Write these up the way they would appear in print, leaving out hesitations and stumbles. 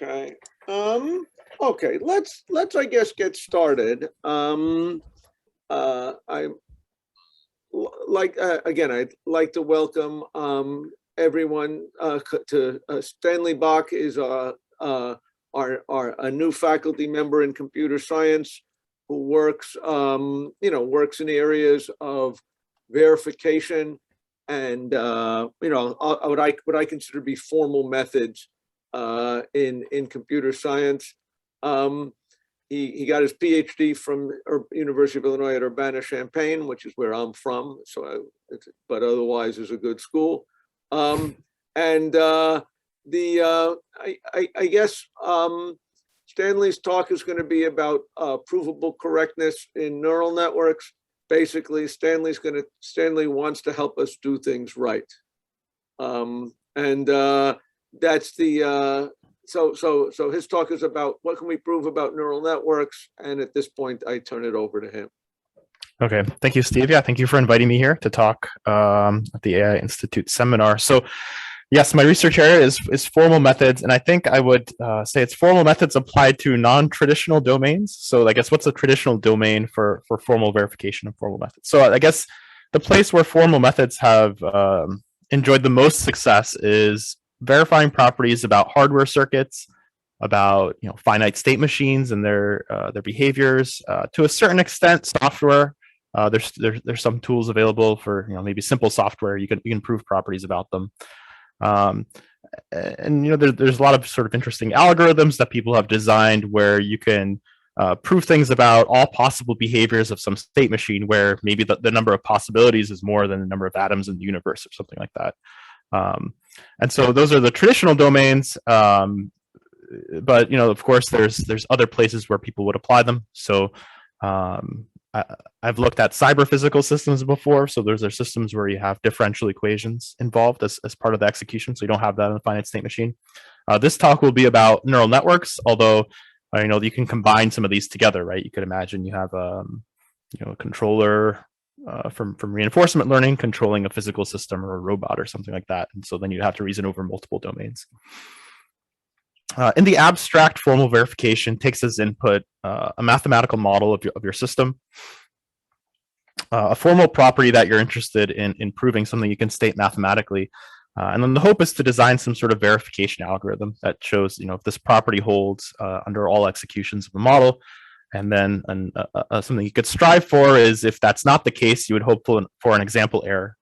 Okay. Okay. Let's I guess get started. I like again. I'd like to welcome everyone to Stanley Bak is our a new faculty member in computer science who works works in areas of verification and what I consider to be formal methods in computer science. He got his PhD from University of Illinois at Urbana-Champaign, which is where I'm from. But otherwise is a good school. I guess Stanley's talk is going to be about provable correctness in neural networks. Basically, Stanley wants to help us do things right, that's the so his talk is about what can we prove about neural networks, and at this point, I turn it over to him. Okay, thank you, Steve. Yeah, thank you for inviting me here to talk at the AI Institute seminar. So, yes, my research area is formal methods, and I think I would say it's formal methods applied to non-traditional domains. So, I guess what's a traditional domain for formal verification of formal methods? So, I guess the place where formal methods have enjoyed the most success is verifying properties about hardware circuits, about finite state machines and their behaviors. To a certain extent, software. There's some tools available for maybe simple software. You can prove properties about them. There's a lot of sort of interesting algorithms that people have designed where you can prove things about all possible behaviors of some state machine where maybe the number of possibilities is more than the number of atoms in the universe or something like that. And so those are the traditional domains. But of course, there's other places where people would apply them. So I've looked at cyber physical systems before. So those are systems where you have differential equations involved as part of the execution. So you don't have that in a finite state machine. This talk will be about neural networks, although you can combine some of these together, right? You could imagine you have a controller from reinforcement learning controlling a physical system or a robot or something like that. And so then you'd have to reason over multiple domains. In the abstract, formal verification takes as input a mathematical model of your system, a formal property that you're interested in proving, something you can state mathematically. And then the hope is to design some sort of verification algorithm that shows if this property holds under all executions of the model. And then something you could strive for is if that's not the case, you would hope for an example error.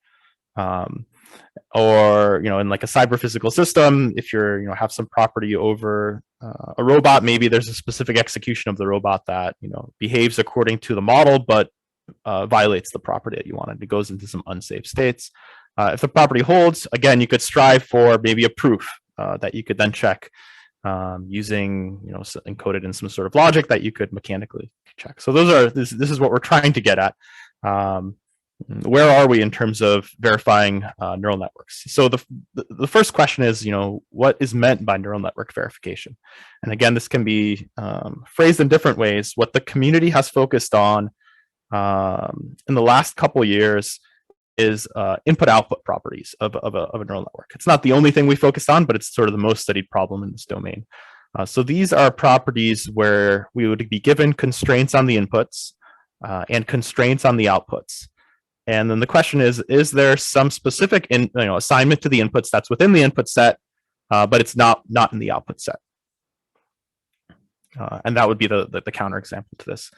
Or in like a cyber physical system, if you're have some property over a robot, maybe there's a specific execution of the robot that behaves according to the model, but violates the property that you wanted. It goes into some unsafe states. If the property holds, again, you could strive for maybe a proof that you could then check using encoded in some sort of logic that you could mechanically check. So this is what we're trying to get at. Where are we in terms of verifying neural networks? So the first question is, what is meant by neural network verification? And again, this can be phrased in different ways. What the community has focused on in the last couple of years is input-output properties of a neural network. It's not the only thing we focused on, but it's sort of the most studied problem in this domain. So these are properties where we would be given constraints on the inputs and constraints on the outputs. And then the question is there some specific assignment to the inputs that's within the input set, but it's not in the output set? And that would be the counterexample to this.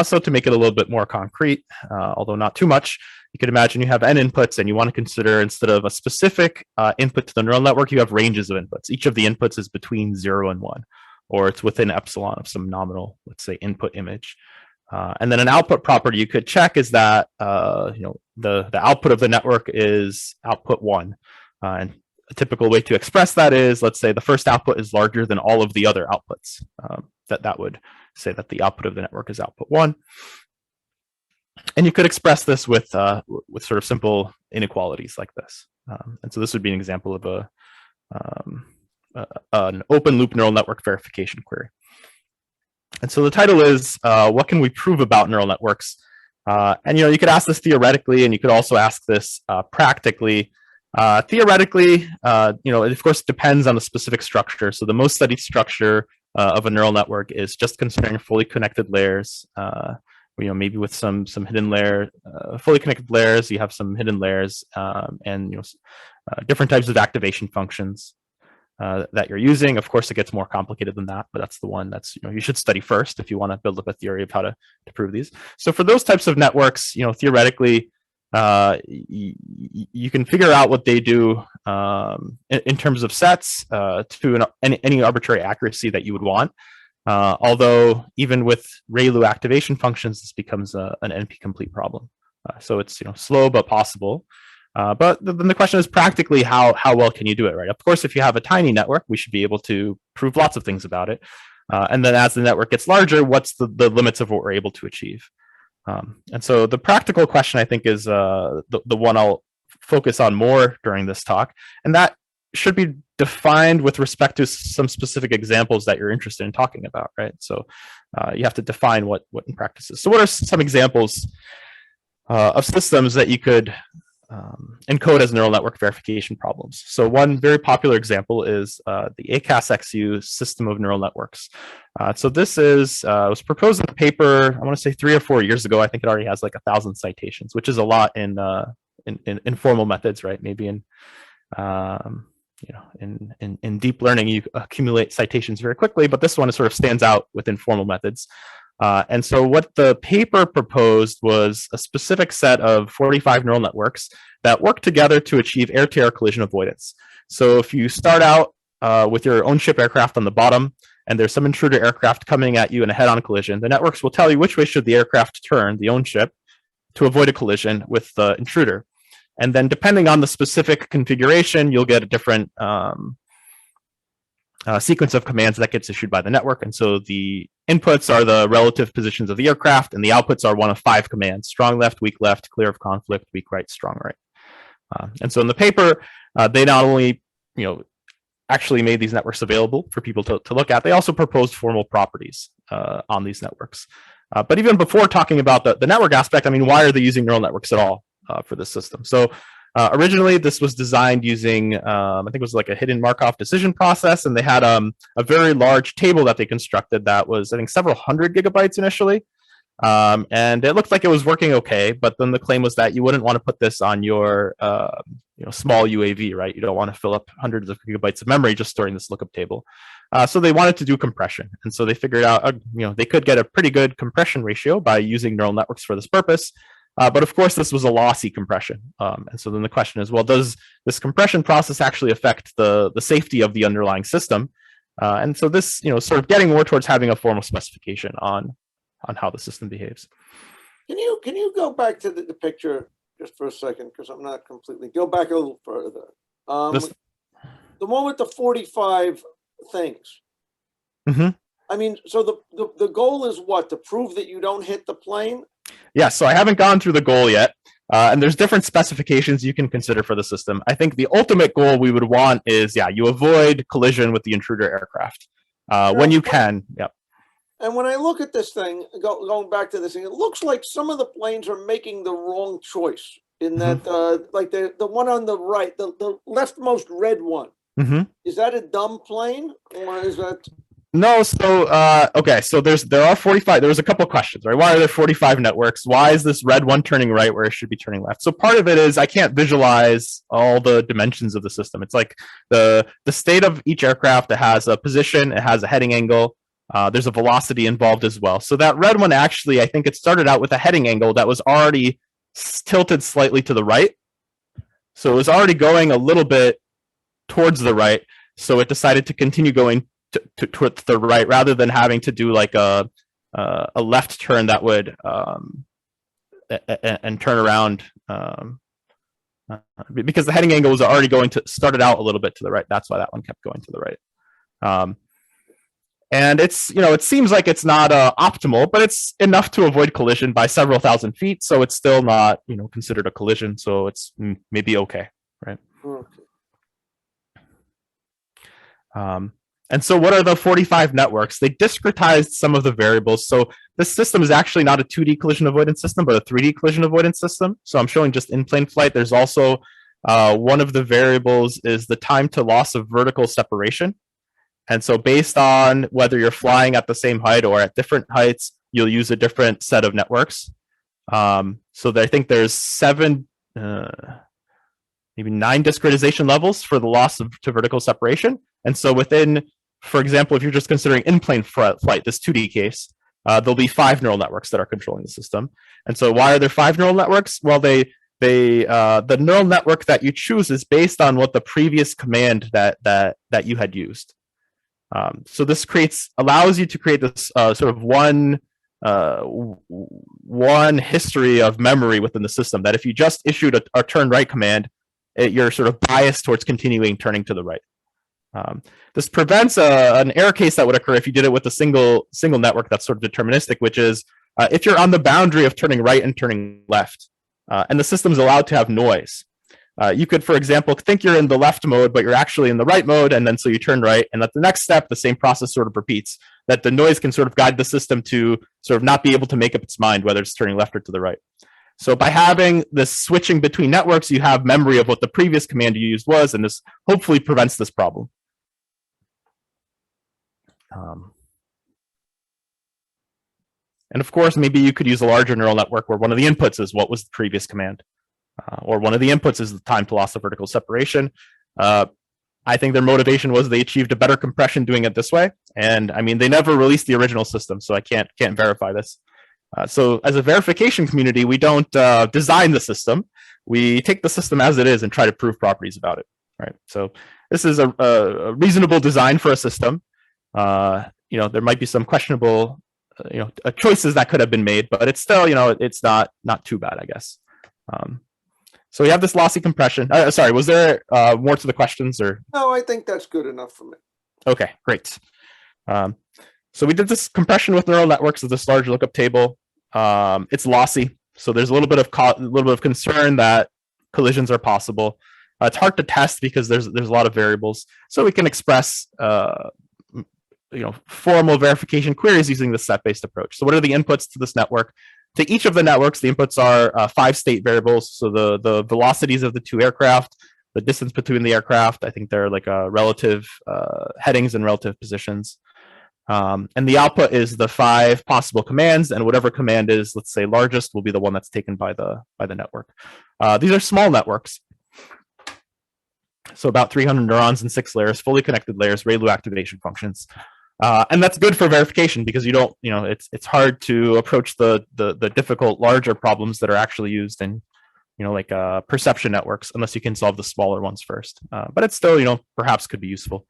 So to make it a little bit more concrete, although not too much, you could imagine you have n inputs and you want to consider, instead of a specific input to the neural network, you have ranges of inputs. Each of the inputs is between 0 and 1, or it's within epsilon of some nominal, let's say, input image. And then an output property you could check is that the output of the network is output 1. And a typical way to express that is, let's say the first output is larger than all of the other outputs. That would say that the output of the network is output 1. And you could express this with sort of simple inequalities like this. And so this would be an example of an open loop neural network verification query. And so the title is, what can we prove about neural networks? And you could ask this theoretically, and you could also ask this practically. Theoretically, it of course depends on the specific structure. So the most studied structure of a neural network is just considering fully connected layers. Maybe with some hidden layer, fully connected layers. You have some hidden layers, and different types of activation functions that you're using. Of course, it gets more complicated than that, but that's the one that's you should study first if you want to build up a theory of how to prove these. So for those types of networks, theoretically, you can figure out what they do in terms of sets to any arbitrary accuracy that you would want. Although even with ReLU activation functions, this becomes an NP-complete problem. So it's slow but possible. But then the question is practically how well can you do it, right? Of course, if you have a tiny network, we should be able to prove lots of things about it. And then as the network gets larger, what's the limits of what we're able to achieve? And so the practical question, I think, is the one I'll focus on more during this talk. And that should be defined with respect to some specific examples that you're interested in talking about, right? So you have to define what in practice is. So what are some examples of systems that you could encode as neural network verification problems? So one very popular example is the ACAS-XU system of neural networks. So this was proposed in a paper, I want to say 3 or 4 years ago. I think it already has like 1,000 citations, which is a lot in informal methods, right? Maybe in deep learning, you accumulate citations very quickly, but this one sort of stands out with informal methods. And so what the paper proposed was a specific set of 45 neural networks that work together to achieve air-to-air collision avoidance. So if you start out with your own ship aircraft on the bottom, and there's some intruder aircraft coming at you in a head-on collision, the networks will tell you which way should the aircraft turn, the own ship, to avoid a collision with the intruder. And then depending on the specific configuration, you'll get a different sequence of commands that gets issued by the network. And so the inputs are the relative positions of the aircraft, and the outputs are one of 5 commands: strong left, weak left, clear of conflict, weak right, strong right. And so in the paper, they not only actually made these networks available for people to look at, they also proposed formal properties on these networks. But even before talking about the network aspect, I mean, why are they using neural networks at all for this system? So originally, this was designed using, I think it was like a hidden Markov decision process, and they had a very large table that they constructed that was, I think, several hundred gigabytes initially. And it looked like it was working okay, but then the claim was that you wouldn't want to put this on your small UAV, right? You don't want to fill up hundreds of gigabytes of memory just storing this lookup table. So they wanted to do compression. And so they figured out, they could get a pretty good compression ratio by using neural networks for this purpose. But of course, this was a lossy compression. And so then the question is, well, does this compression process actually affect the safety of the underlying system? And so this, sort of getting more towards having a formal specification on how the system behaves. Can you go back to the picture just for a second, because I'm not completely, go back a little further. The one with the 45 things. Mm-hmm. I mean, so the goal is what? To prove that you don't hit the plane? Yeah, so I haven't gone through the goal yet. And there's different specifications you can consider for the system. I think the ultimate goal we would want is, you avoid collision with the intruder aircraft when you can. Yep. And when I look at this thing, going back to this thing, it looks like some of the planes are making the wrong choice in that, like the one on the right, the leftmost red one. Mm-hmm. Is that a dumb plane, or is that? No, so okay, so there are 45. There was a couple of questions, right? Why are there 45 networks? Why is this red one turning right where it should be turning left? So part of it is I can't visualize all the dimensions of the system. It's like the state of each aircraft. It has a position, it has a heading angle. There's a velocity involved as well. So that red one, actually, I think it started out with a heading angle that was already tilted slightly to the right. So it was already going a little bit towards the right. So it decided to continue going towards the right rather than having to do like a left turn that would and turn around because the heading angle was already started out a little bit to the right. That's why that one kept going to the right. And it's, it seems like it's not optimal, but it's enough to avoid collision by several thousand feet. So it's still not, considered a collision. So it's maybe okay, right? Okay. And so what are the 45 networks? They discretized some of the variables. So this system is actually not a 2D collision avoidance system, but a 3D collision avoidance system. So I'm showing just in-plane flight. There's also one of the variables is the time to loss of vertical separation. And so based on whether you're flying at the same height or at different heights, you'll use a different set of networks. So I think there's maybe 9 discretization levels for the loss to vertical separation. And so within, for example, if you're just considering in-plane flight, this 2D case, there'll be 5 neural networks that are controlling the system. And so why are there 5 neural networks? Well, the neural network that you choose is based on what the previous command that you had used. So this allows you to create this sort of one history of memory within the system, that if you just issued a turn right command, you're sort of biased towards continuing turning to the right. This prevents an error case that would occur if you did it with a single network that's sort of deterministic, which is if you're on the boundary of turning right and turning left, and the system is allowed to have noise. You could, for example, think you're in the left mode, but you're actually in the right mode, and then so you turn right, and at the next step, the same process sort of repeats, that the noise can sort of guide the system to sort of not be able to make up its mind whether it's turning left or to the right. So by having this switching between networks, you have memory of what the previous command you used was, and this hopefully prevents this problem. And of course, maybe you could use a larger neural network where one of the inputs is what was the previous command, or one of the inputs is the time to loss of vertical separation. I think their motivation was they achieved a better compression doing it this way. And I mean, they never released the original system, so I can't verify this. So as a verification community, we don't design the system. We take the system as it is and try to prove properties about it. Right. So this is a reasonable design for a system. There might be some questionable, choices that could have been made, but it's still, it's not too bad, I guess. So we have this lossy compression. Sorry, was there more to the questions or? No, I think that's good enough for me. Okay, great. So we did this compression with neural networks of this large lookup table. It's lossy, so there's a little bit of concern that collisions are possible. It's hard to test because there's a lot of variables. So we can express formal verification queries using the set-based approach. So what are the inputs to this network? To each of the networks, the inputs are 5 state variables. So the velocities of the 2 aircraft, the distance between the aircraft. I think they're like relative headings and relative positions. And the output is the 5 possible commands, and whatever command is, let's say, largest, will be the one that's taken by the network. These are small networks. So about 300 neurons and 6 layers, fully connected layers, ReLU activation functions. And that's good for verification because you don't, it's hard to approach the difficult larger problems that are actually used in, like perception networks, unless you can solve the smaller ones first. But it still, perhaps could be useful.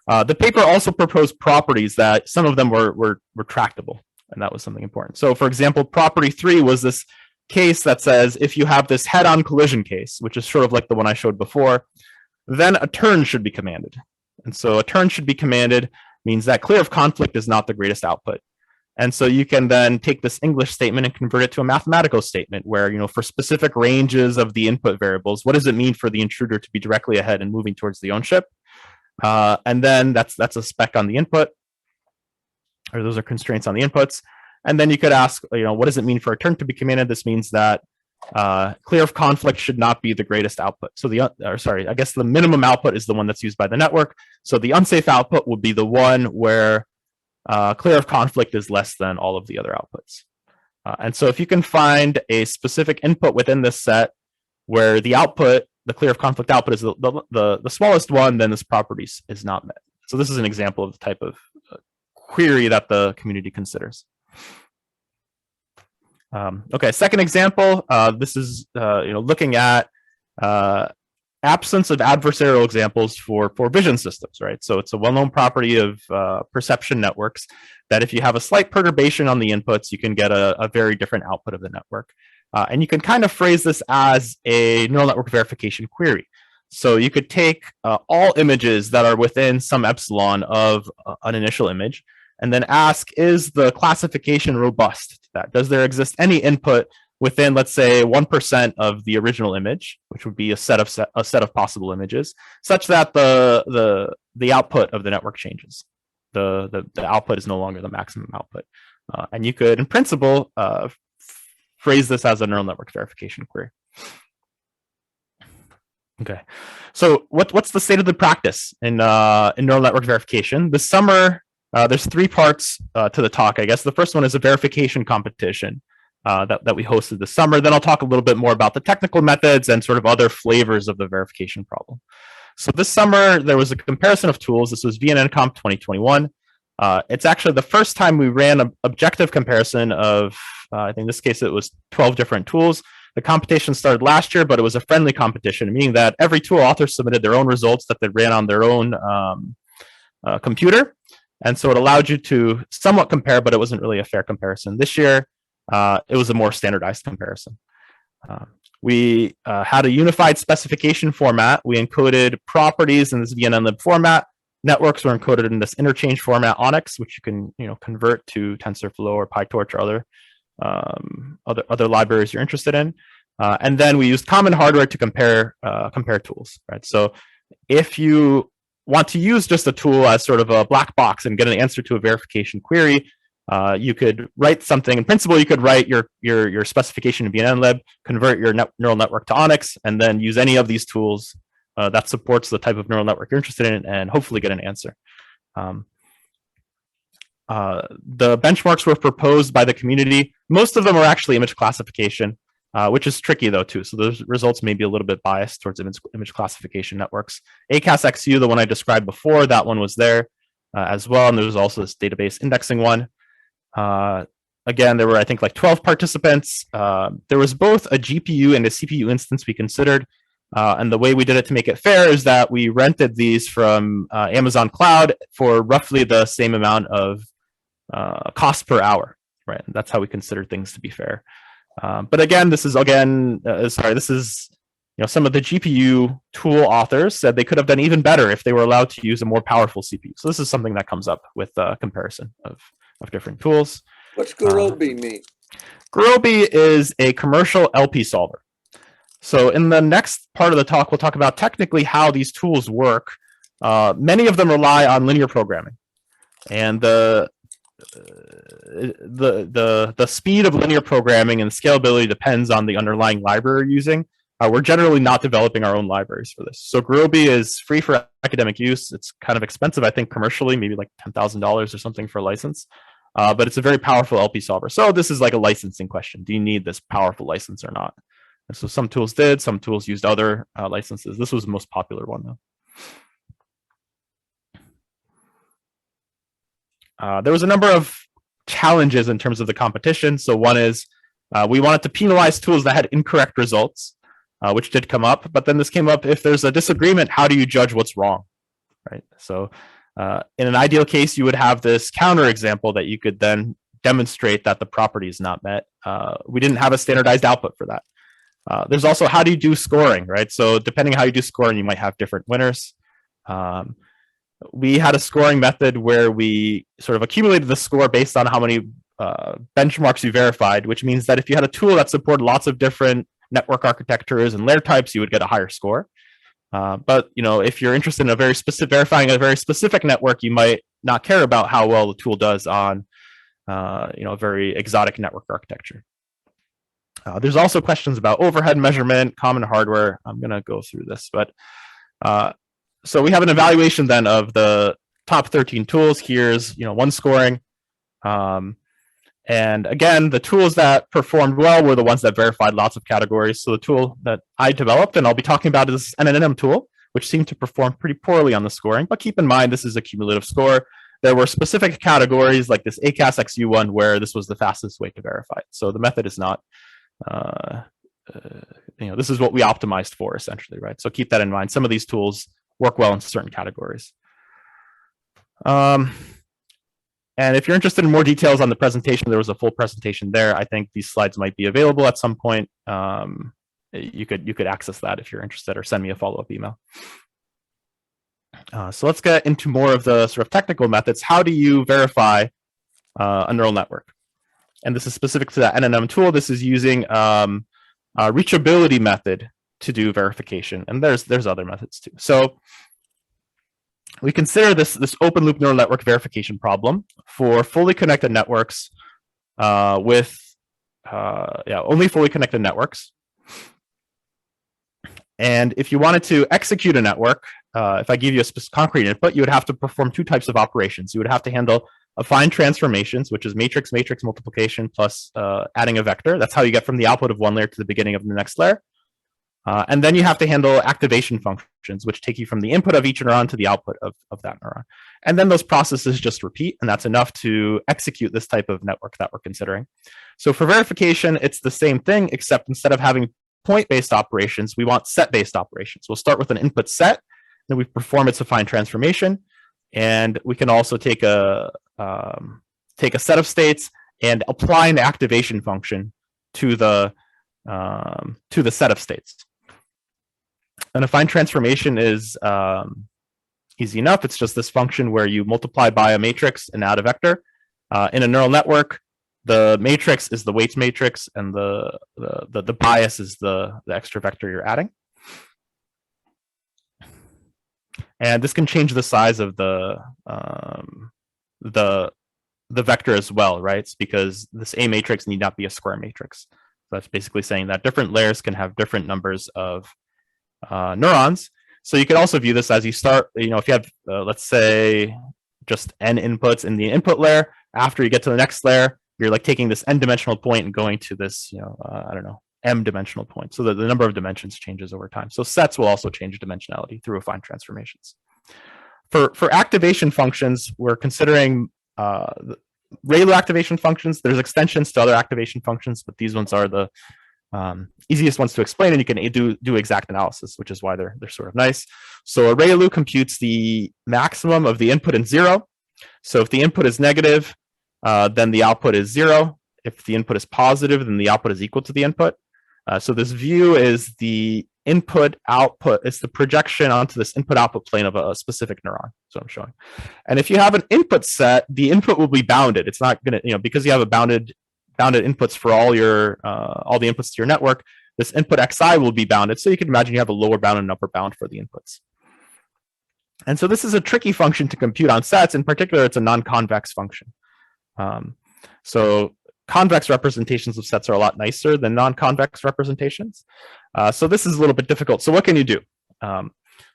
The paper also proposed properties that some of them were tractable, and that was something important. So for example, property 3 was this case that says if you have this head-on collision case, which is sort of like the one I showed before, then a turn should be commanded. And so a turn should be commanded means that clear of conflict is not the greatest output. And so you can then take this English statement and convert it to a mathematical statement where, for specific ranges of the input variables, what does it mean for the intruder to be directly ahead and moving towards the own ship? And then that's a spec on the input, or those are constraints on the inputs. And then you could ask, what does it mean for a turn to be commanded? This means that clear of conflict should not be the greatest output. So I guess the minimum output is the one that's used by the network. So the unsafe output would be the one where clear of conflict is less than all of the other outputs. And so if you can find a specific input within this set where the output, the clear of conflict output is the smallest one, then this property is not met. So this is an example of the type of query that the community considers. Okay, second example, this is looking at absence of adversarial examples for vision systems, right? So it's a well-known property of perception networks that if you have a slight perturbation on the inputs, you can get a very different output of the network. And you can kind of phrase this as a neural network verification query. So you could take all images that are within some epsilon of an initial image and then ask, is the classification robust to that? Does there exist any input within, let's say, 1% of the original image, which would be a set of possible images, such that the output of the network changes? The output is no longer the maximum output. And you could, in principle, phrase this as a neural network verification query. Okay, so what's the state of the practice in neural network verification? This summer, there's three parts to the talk. I guess the first one is a verification competition that we hosted this summer. Then I'll talk a little bit more about the technical methods and sort of other flavors of the verification problem. So this summer, there was a comparison of tools. This was VNNComp 2021. It's actually the first time we ran an objective comparison of, I think in this case, it was 12 different tools. The competition started last year, but it was a friendly competition, meaning that every tool author submitted their own results that they ran on their own computer. And so it allowed you to somewhat compare, but it wasn't really a fair comparison. This year, it was a more standardized comparison. We had a unified specification format. We encoded properties in this VNNlib format. Networks were encoded in this interchange format Onyx, which you can convert to TensorFlow or PyTorch or other libraries you're interested in. And then we used common hardware to compare tools, right? So if you want to use just a tool as sort of a black box and get an answer to a verification query, you could write something. In principle, you could write your specification in VNNlib, convert your neural network to Onyx, and then use any of these tools that supports the type of neural network you're interested in, and hopefully get an answer. The benchmarks were proposed by the community. Most of them are actually image classification, which is tricky though too. So those results may be a little bit biased towards image classification networks. ACAS-XU, the one I described before, that one was there as well. And there was also this database indexing one. Again, there were, I think, like 12 participants. There was both a GPU and a CPU instance we considered. And the way we did it to make it fair is that we rented these from Amazon Cloud for roughly the same amount of cost per hour, right? And that's how we consider things to be fair. But again, this is some of the GPU tool authors said they could have done even better if they were allowed to use a more powerful CPU. So this is something that comes up with comparison of different tools. What's Gurobi mean? Gurobi is a commercial LP solver. So in the next part of the talk, we'll talk about technically how these tools work. Many of them rely on linear programming, and the speed of linear programming and scalability depends on the underlying library you're using. We're generally not developing our own libraries for this. So Gurobi is free for academic use. It's kind of expensive, I think, commercially, maybe like $10,000 or something for a license. But it's a very powerful LP solver. So this is like a licensing question. Do you need this powerful license or not? And so some tools did, some tools used other licenses. This was the most popular one, though. There was a number of challenges in terms of the competition. So one is we wanted to penalize tools that had incorrect results, which did come up. But then this came up, if there's a disagreement, how do you judge what's wrong, right? So in an ideal case, you would have this counter example that you could then demonstrate that the property is not met. We didn't have a standardized output for that. There's also, how do you do scoring, right? So depending how you do scoring, you might have different winners. We had a scoring method where we sort of accumulated the score based on how many benchmarks you verified, which means that if you had a tool that supported lots of different network architectures and layer types, you would get a higher score. But if you're interested in verifying a very specific network, you might not care about how well the tool does on a very exotic network architecture. There's also questions about overhead measurement, common hardware. I'm going to go through this, but so we have an evaluation then of the top 13 tools. Here's one scoring, and again, the tools that performed well were the ones that verified lots of categories. So the tool that I developed, and I'll be talking about, is an NNM tool, which seemed to perform pretty poorly on the scoring. But keep in mind, this is a cumulative score. There were specific categories like this ACAS-XU one where this was the fastest way to verify it. So the method is not. This is what we optimized for, essentially, right? So keep that in mind. Some of these tools work well in certain categories. And if you're interested in more details on the presentation, there was a full presentation there. I think these slides might be available at some point. You could access that if you're interested, or send me a follow-up email. So let's get into more of the sort of technical methods. How do you verify a neural network? And this is specific to that NNM tool. This is using a reachability method to do verification. And there's other methods too. So we consider this open loop neural network verification problem for fully connected networks with only fully connected networks. And if you wanted to execute a network, if I give you a concrete input, you would have to perform two types of operations. You would have to handle affine transformations, which is matrix multiplication plus adding a vector. That's how you get from the output of one layer to the beginning of the next layer. And then you have to handle activation functions, which take you from the input of each neuron to the output of that neuron. And then those processes just repeat, and that's enough to execute this type of network that we're considering. So for verification, it's the same thing, except instead of having point-based operations, we want set-based operations. We'll start with an input set, then we perform its affine transformation, and we can also take a set of states and apply an activation function to the set of states. An affine transformation is easy enough. It's just this function where you multiply by a matrix and add a vector. In a neural network, the matrix is the weights matrix, and the bias is the extra vector you're adding. And this can change the size of the vector as well, right? It's because this A matrix need not be a square matrix. So that's basically saying that different layers can have different numbers of neurons. So you could also view this as you start, if you have, let's say, just n inputs in the input layer, after you get to the next layer, you're like taking this n-dimensional point and going to this, I don't know, m-dimensional point. So the number of dimensions changes over time. So sets will also change dimensionality through affine transformations. For activation functions, we're considering ReLU activation functions. There's extensions to other activation functions, but these ones are the easiest ones to explain, and you can do exact analysis, which is why they're sort of nice. So a ReLU computes the maximum of the input in 0. So if the input is negative, then the output is 0. If the input is positive, then the output is equal to the input. So this view is the input output. It's the projection onto this input output plane of a specific neuron. So I'm showing. And if you have an input set, the input will be bounded. It's not going to, because you have a bounded inputs for all the inputs to your network, this input xi will be bounded. So you can imagine you have a lower bound and an upper bound for the inputs. And so this is a tricky function to compute on sets. In particular, it's a non-convex function. So convex representations of sets are a lot nicer than non-convex representations. So this is a little bit difficult. So what can you do?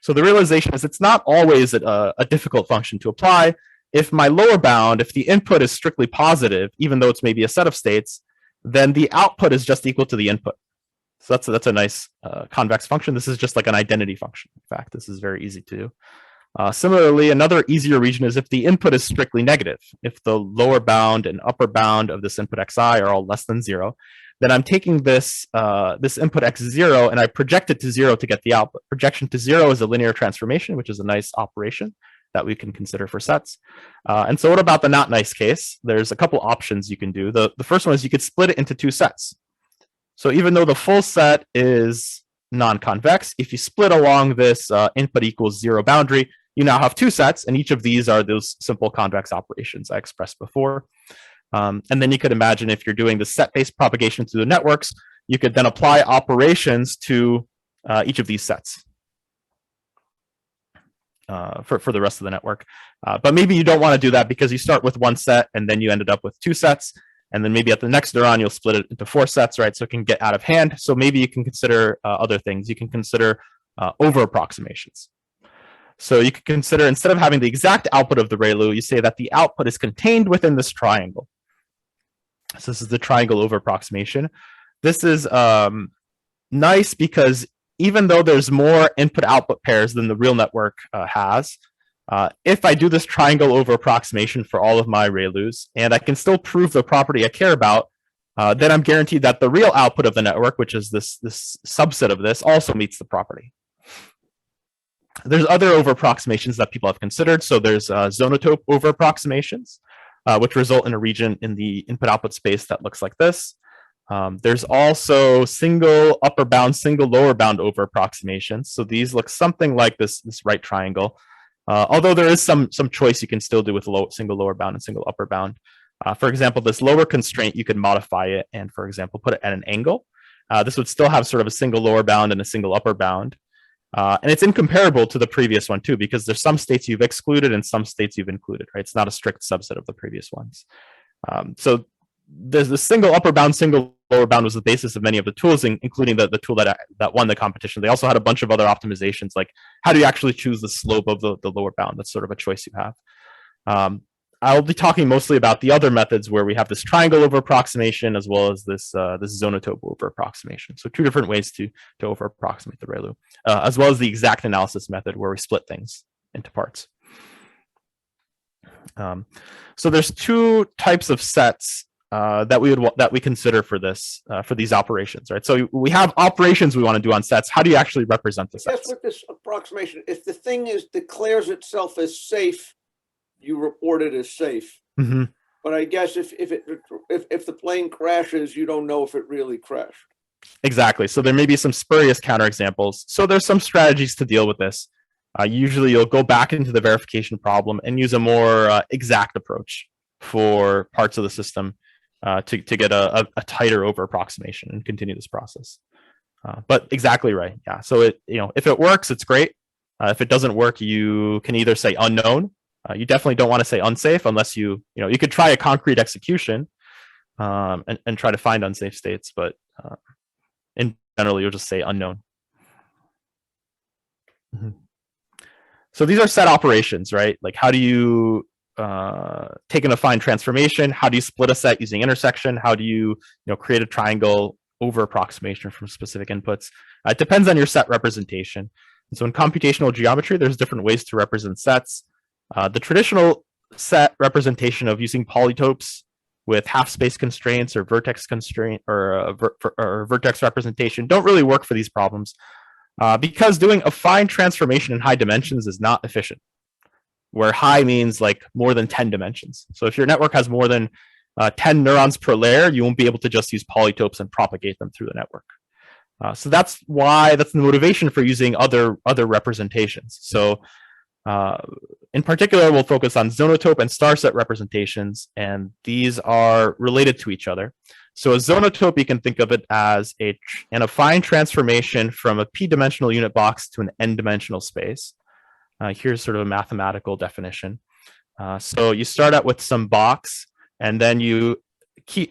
So the realization is it's not always a difficult function to apply. If my lower bound, if the input is strictly positive, even though it's maybe a set of states, then the output is just equal to the input. So that's a nice convex function. This is just like an identity function. In fact, this is very easy to do. Similarly, another easier region is if the input is strictly negative. If the lower bound and upper bound of this input xi are all less than 0, then I'm taking this input x0 and I project it to 0 to get the output. Projection to 0 is a linear transformation, which is a nice operation that we can consider for sets. And so what about the not nice case? There's a couple options you can do. The first one is you could split it into two sets. So even though the full set is non-convex, if you split along this input equals 0 boundary, you now have two sets, and each of these are those simple convex operations I expressed before. And then you could imagine if you're doing the set-based propagation through the networks, you could then apply operations to each of these sets. For the rest of the network. But maybe you don't want to do that because you start with one set and then you ended up with two sets. And then maybe at the next neuron, you'll split it into 4 sets, right? So it can get out of hand. So maybe you can consider other things. You can consider over approximations. So you could consider, instead of having the exact output of the ReLU, you say that the output is contained within this triangle. So this is the triangle over approximation. This is nice because even though there's more input-output pairs than the real network has, if I do this triangle over approximation for all of my ReLUs, and I can still prove the property I care about, then I'm guaranteed that the real output of the network, which is this subset of this, also meets the property. There's other over approximations that people have considered. So there's zonotope over approximations, which result in a region in the input-output space that looks like this. There's also single upper bound, single lower bound over approximations. So these look something like this right triangle. Although there is some choice you can still do with single lower bound and single upper bound. For example, this lower constraint, you can modify it and, for example, put it at an angle. This would still have sort of a single lower bound and a single upper bound. And it's incomparable to the previous one, too, because there's some states you've excluded and some states you've included, right? It's not a strict subset of the previous ones. So the single upper bound, single lower bound was the basis of many of the tools, including the tool that won the competition. They also had a bunch of other optimizations, like how do you actually choose the slope of the lower bound? That's sort of a choice you have. I'll be talking mostly about the other methods where we have this triangle over approximation as well as this zonotope over approximation. So two different ways to over approximate the ReLU, as well as the exact analysis method where we split things into parts. So there's two types of sets that we consider for this for these operations, right? So we have operations we want to do on sets. How do you actually represent the sets? Yes, with this approximation, if the thing declares itself as safe, you report it as safe. Mm-hmm. But I guess if the plane crashes, you don't know if it really crashed. Exactly. So there may be some spurious counterexamples. So there's some strategies to deal with this. Usually you'll go back into the verification problem and use a more exact approach for parts of the system to get a tighter over approximation and continue this process. But exactly right. Yeah. So if it works, it's great. If it doesn't work, you can either say unknown. You definitely don't want to say unsafe unless you could try a concrete execution and try to find unsafe states, but in general, you'll just say unknown. Mm-hmm. So these are set operations, right? Like how do you take an affine transformation? How do you split a set using intersection? How do you create a triangle over approximation from specific inputs? It depends on your set representation. And so in computational geometry, there's different ways to represent sets. The traditional set representation of using polytopes with half space constraints or vertex constraint or vertex representation don't really work for these problems because doing affine transformation in high dimensions is not efficient, where high means like more than 10 dimensions. So if your network has more than 10 neurons per layer, you won't be able to just use polytopes and propagate them through the network. So that's the motivation for using other representations. So in particular, we'll focus on zonotope and star set representations, and these are related to each other. So a zonotope, you can think of it as an affine transformation from a p-dimensional unit box to an n-dimensional space. Here's sort of a mathematical definition. So you start out with some box, and then you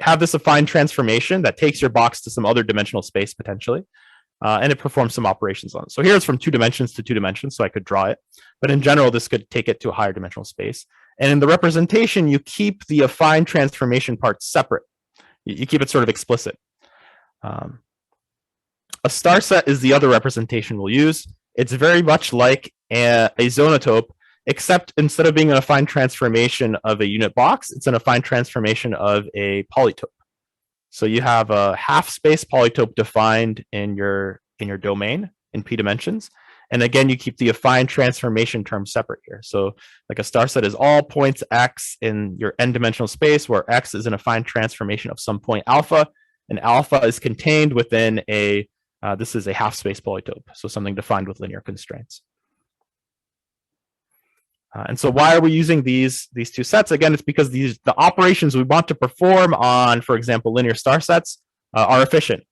have this affine transformation that takes your box to some other dimensional space potentially. And it performs some operations on it. So here it's from 2 dimensions to 2 dimensions, so I could draw it. But in general, this could take it to a higher dimensional space. And in the representation, you keep the affine transformation part separate. You keep it sort of explicit. A star set is the other representation we'll use. It's very much like a zonotope, except instead of being an affine transformation of a unit box, it's an affine transformation of a polytope. So you have a half space polytope defined in your domain in p dimensions. And again, you keep the affine transformation term separate here. So like a star set is all points x in your n-dimensional space, where x is an affine transformation of some point alpha, and alpha is contained within this is a half space polytope, so something defined with linear constraints. And so why are we using these two sets? Again, it's because the operations we want to perform on, for example, linear star sets are efficient.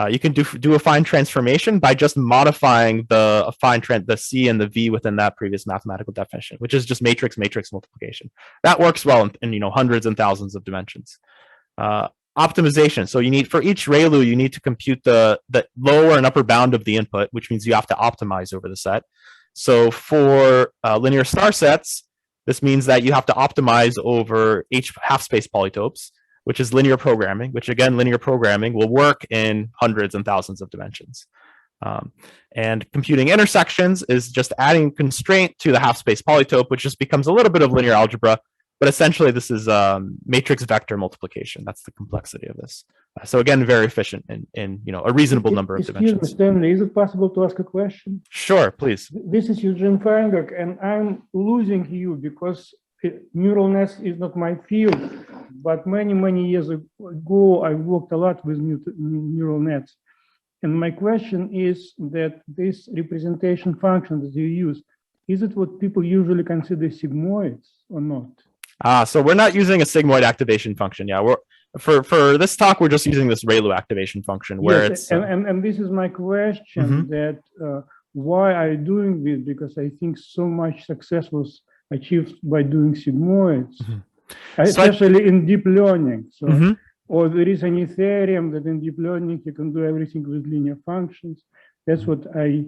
You can do affine transformation by just modifying the C and the V within that previous mathematical definition, which is just matrix multiplication. That works well in hundreds and thousands of dimensions. Optimization. So you need, for each ReLU, you need to compute the lower and upper bound of the input, which means you have to optimize over the set. So for linear star sets, this means that you have to optimize over H half space polytopes, which is linear programming, which again, linear programming will work in hundreds and thousands of dimensions. And computing intersections is just adding constraint to the half space polytope, which just becomes a little bit of linear algebra, but essentially this is matrix vector multiplication. That's the complexity of this. So again, very efficient in a reasonable number of dimensions. Excuse me, Stanley, is it possible to ask a question? Sure, please. This is Eugene Feinberg, and I'm losing you because neural nets is not my field, but many years ago, I worked a lot with neural nets. And my question is that this representation function that you use, is it what people usually consider sigmoids or not? So we're not using a sigmoid activation function. Yeah, for this talk, we're just using this ReLU activation function where yes, it's and this is my question, that why are you doing this? Because I think so much success was achieved by doing sigmoids, especially in deep learning. So or there is any theorem that in deep learning you can do everything with linear functions. That's what I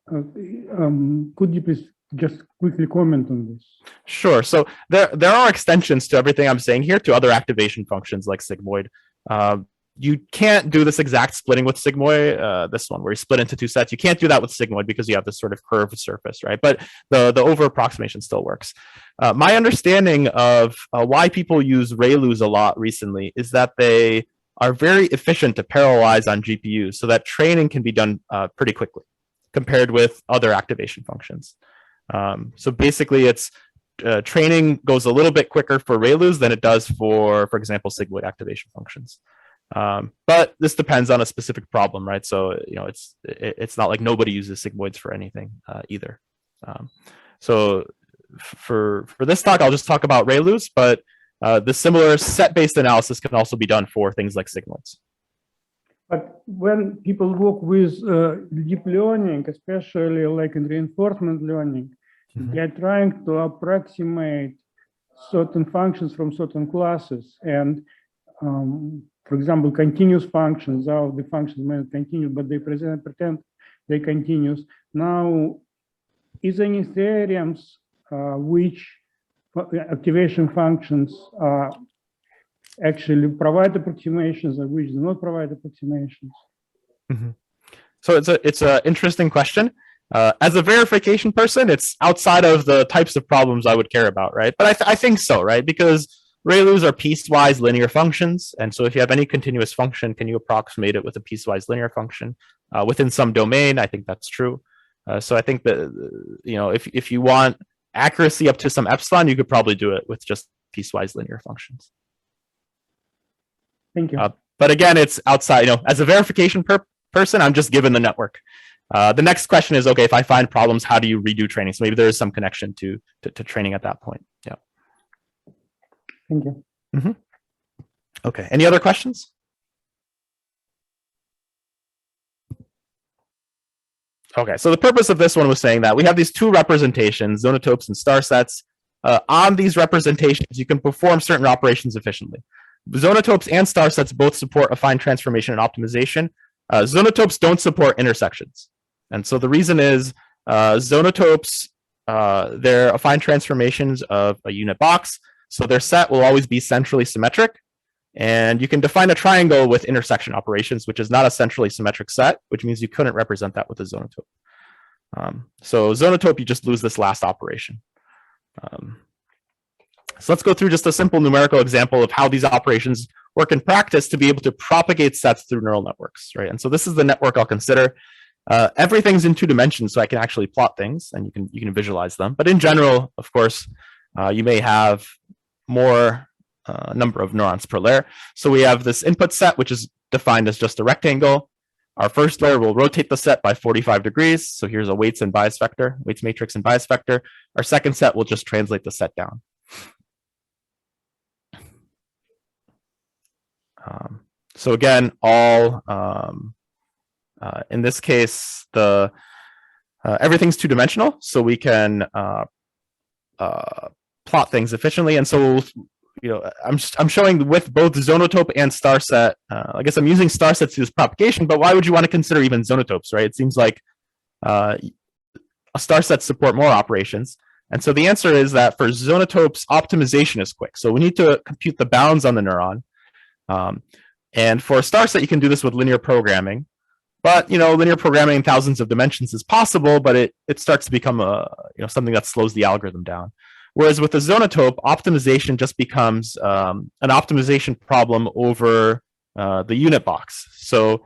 could you please just quickly comment on this? Sure. So there are extensions to everything I'm saying here to other activation functions like sigmoid. You can't do this exact splitting with sigmoid, this one where you split into two sets. You can't do that with sigmoid because you have this sort of curved surface, right? But the over approximation still works. My understanding of why people use ReLUs a lot recently is that they are very efficient to parallelize on GPUs so that training can be done pretty quickly compared with other activation functions. So basically it's training goes a little bit quicker for ReLUs than it does for example, sigmoid activation functions. But this depends on a specific problem, right? So, it's not like nobody uses sigmoids for anything either. So for this talk, I'll just talk about ReLUs, but the similar set-based analysis can also be done for things like sigmoids. But when people work with deep learning, especially like in reinforcement learning, they're trying to approximate certain functions from certain classes. And for example, continuous functions are the functions may not continue, but they pretend they continuous. Now, is any theorems which activation functions actually provide approximations and which do not provide approximations? So it's an interesting question. As a verification person, it's outside of the types of problems I would care about, right? But I think so, right? Because ReLUs are piecewise linear functions. And so if you have any continuous function, can you approximate it with a piecewise linear function within some domain? I think that's true. So I think that, if you want accuracy up to some epsilon, you could probably do it with just piecewise linear functions. Thank you. But again, it's outside, as a verification person, I'm just given the network. The next question is, okay, if I find problems, how do you redo training? So maybe there is some connection to training at that point. Yeah. Thank you. Okay. Any other questions? Okay. So the purpose of this one was saying that we have these two representations, zonotopes and star sets. On these representations, you can perform certain operations efficiently. Zonotopes and star sets both support affine transformation and optimization. Zonotopes don't support intersections. And so the reason is zonotopes, they're affine transformations of a unit box. So their set will always be centrally symmetric. And you can define a triangle with intersection operations, which is not a centrally symmetric set, which means you couldn't represent that with a zonotope. So zonotope, you just lose this last operation. So let's go through just a simple numerical example of how these operations work in practice to be able to propagate sets through neural networks, right? And so this is the network I'll consider. Everything's in 2 dimensions, so I can actually plot things and you can visualize them. But in general, of course, you may have more number of neurons per layer. So we have this input set, which is defined as just a rectangle. Our first layer will rotate the set by 45 degrees. So here's a weights and bias vector, weights matrix and bias vector. Our second set will just translate the set down. So again, all in this case, everything's 2-dimensional, so we can plot things efficiently. And so, I'm showing with both zonotope and star set. I guess I'm using star sets to use propagation, but why would you want to consider even zonotopes, right? It seems like a star set support more operations. And so the answer is that for zonotopes, optimization is quick. So we need to compute the bounds on the neuron. And for a star set, you can do this with linear programming. But linear programming in thousands of dimensions is possible, but it starts to become something that slows the algorithm down. Whereas with a zonotope, optimization just becomes an optimization problem over the unit box. So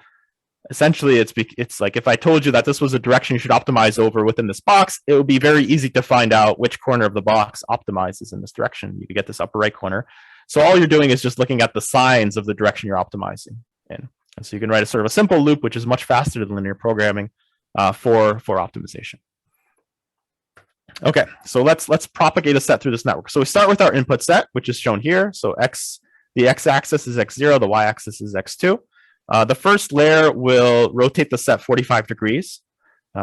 essentially, it's like if I told you that this was a direction you should optimize over within this box, it would be very easy to find out which corner of the box optimizes in this direction. You could get this upper right corner. So all you're doing is just looking at the signs of the direction you're optimizing in. And so you can write a sort of a simple loop, which is much faster than linear programming for optimization. Okay, so let's propagate a set through this network. So we start with our input set, which is shown here. So the x-axis is x0, the y-axis is x2. The first layer will rotate the set 45 degrees.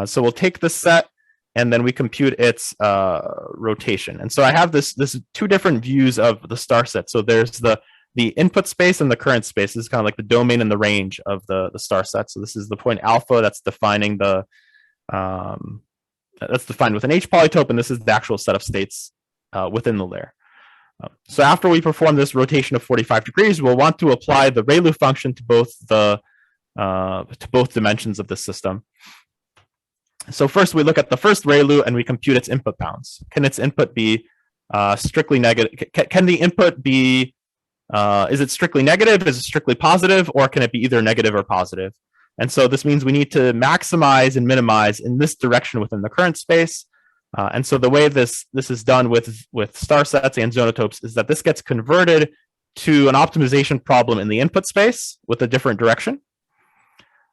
So we'll take this set and then we compute its rotation. And so I have this 2 different views of the star set. So there's the the input space and the current space. This is kind of like the domain and the range of the star set. So this is the point alpha that's defining the that's defined with an H polytope, and this is the actual set of states within the layer. So after we perform this rotation of 45 degrees, we'll want to apply the ReLU function to both dimensions of the system. So first we look at the first ReLU and we compute its input bounds. Can its input be strictly negative? Can the input be, is it strictly negative? Is it strictly positive? Or can it be either negative or positive? And so this means we need to maximize and minimize in this direction within the current space. And so the way this is done with star sets and zonotopes is that this gets converted to an optimization problem in the input space with a different direction.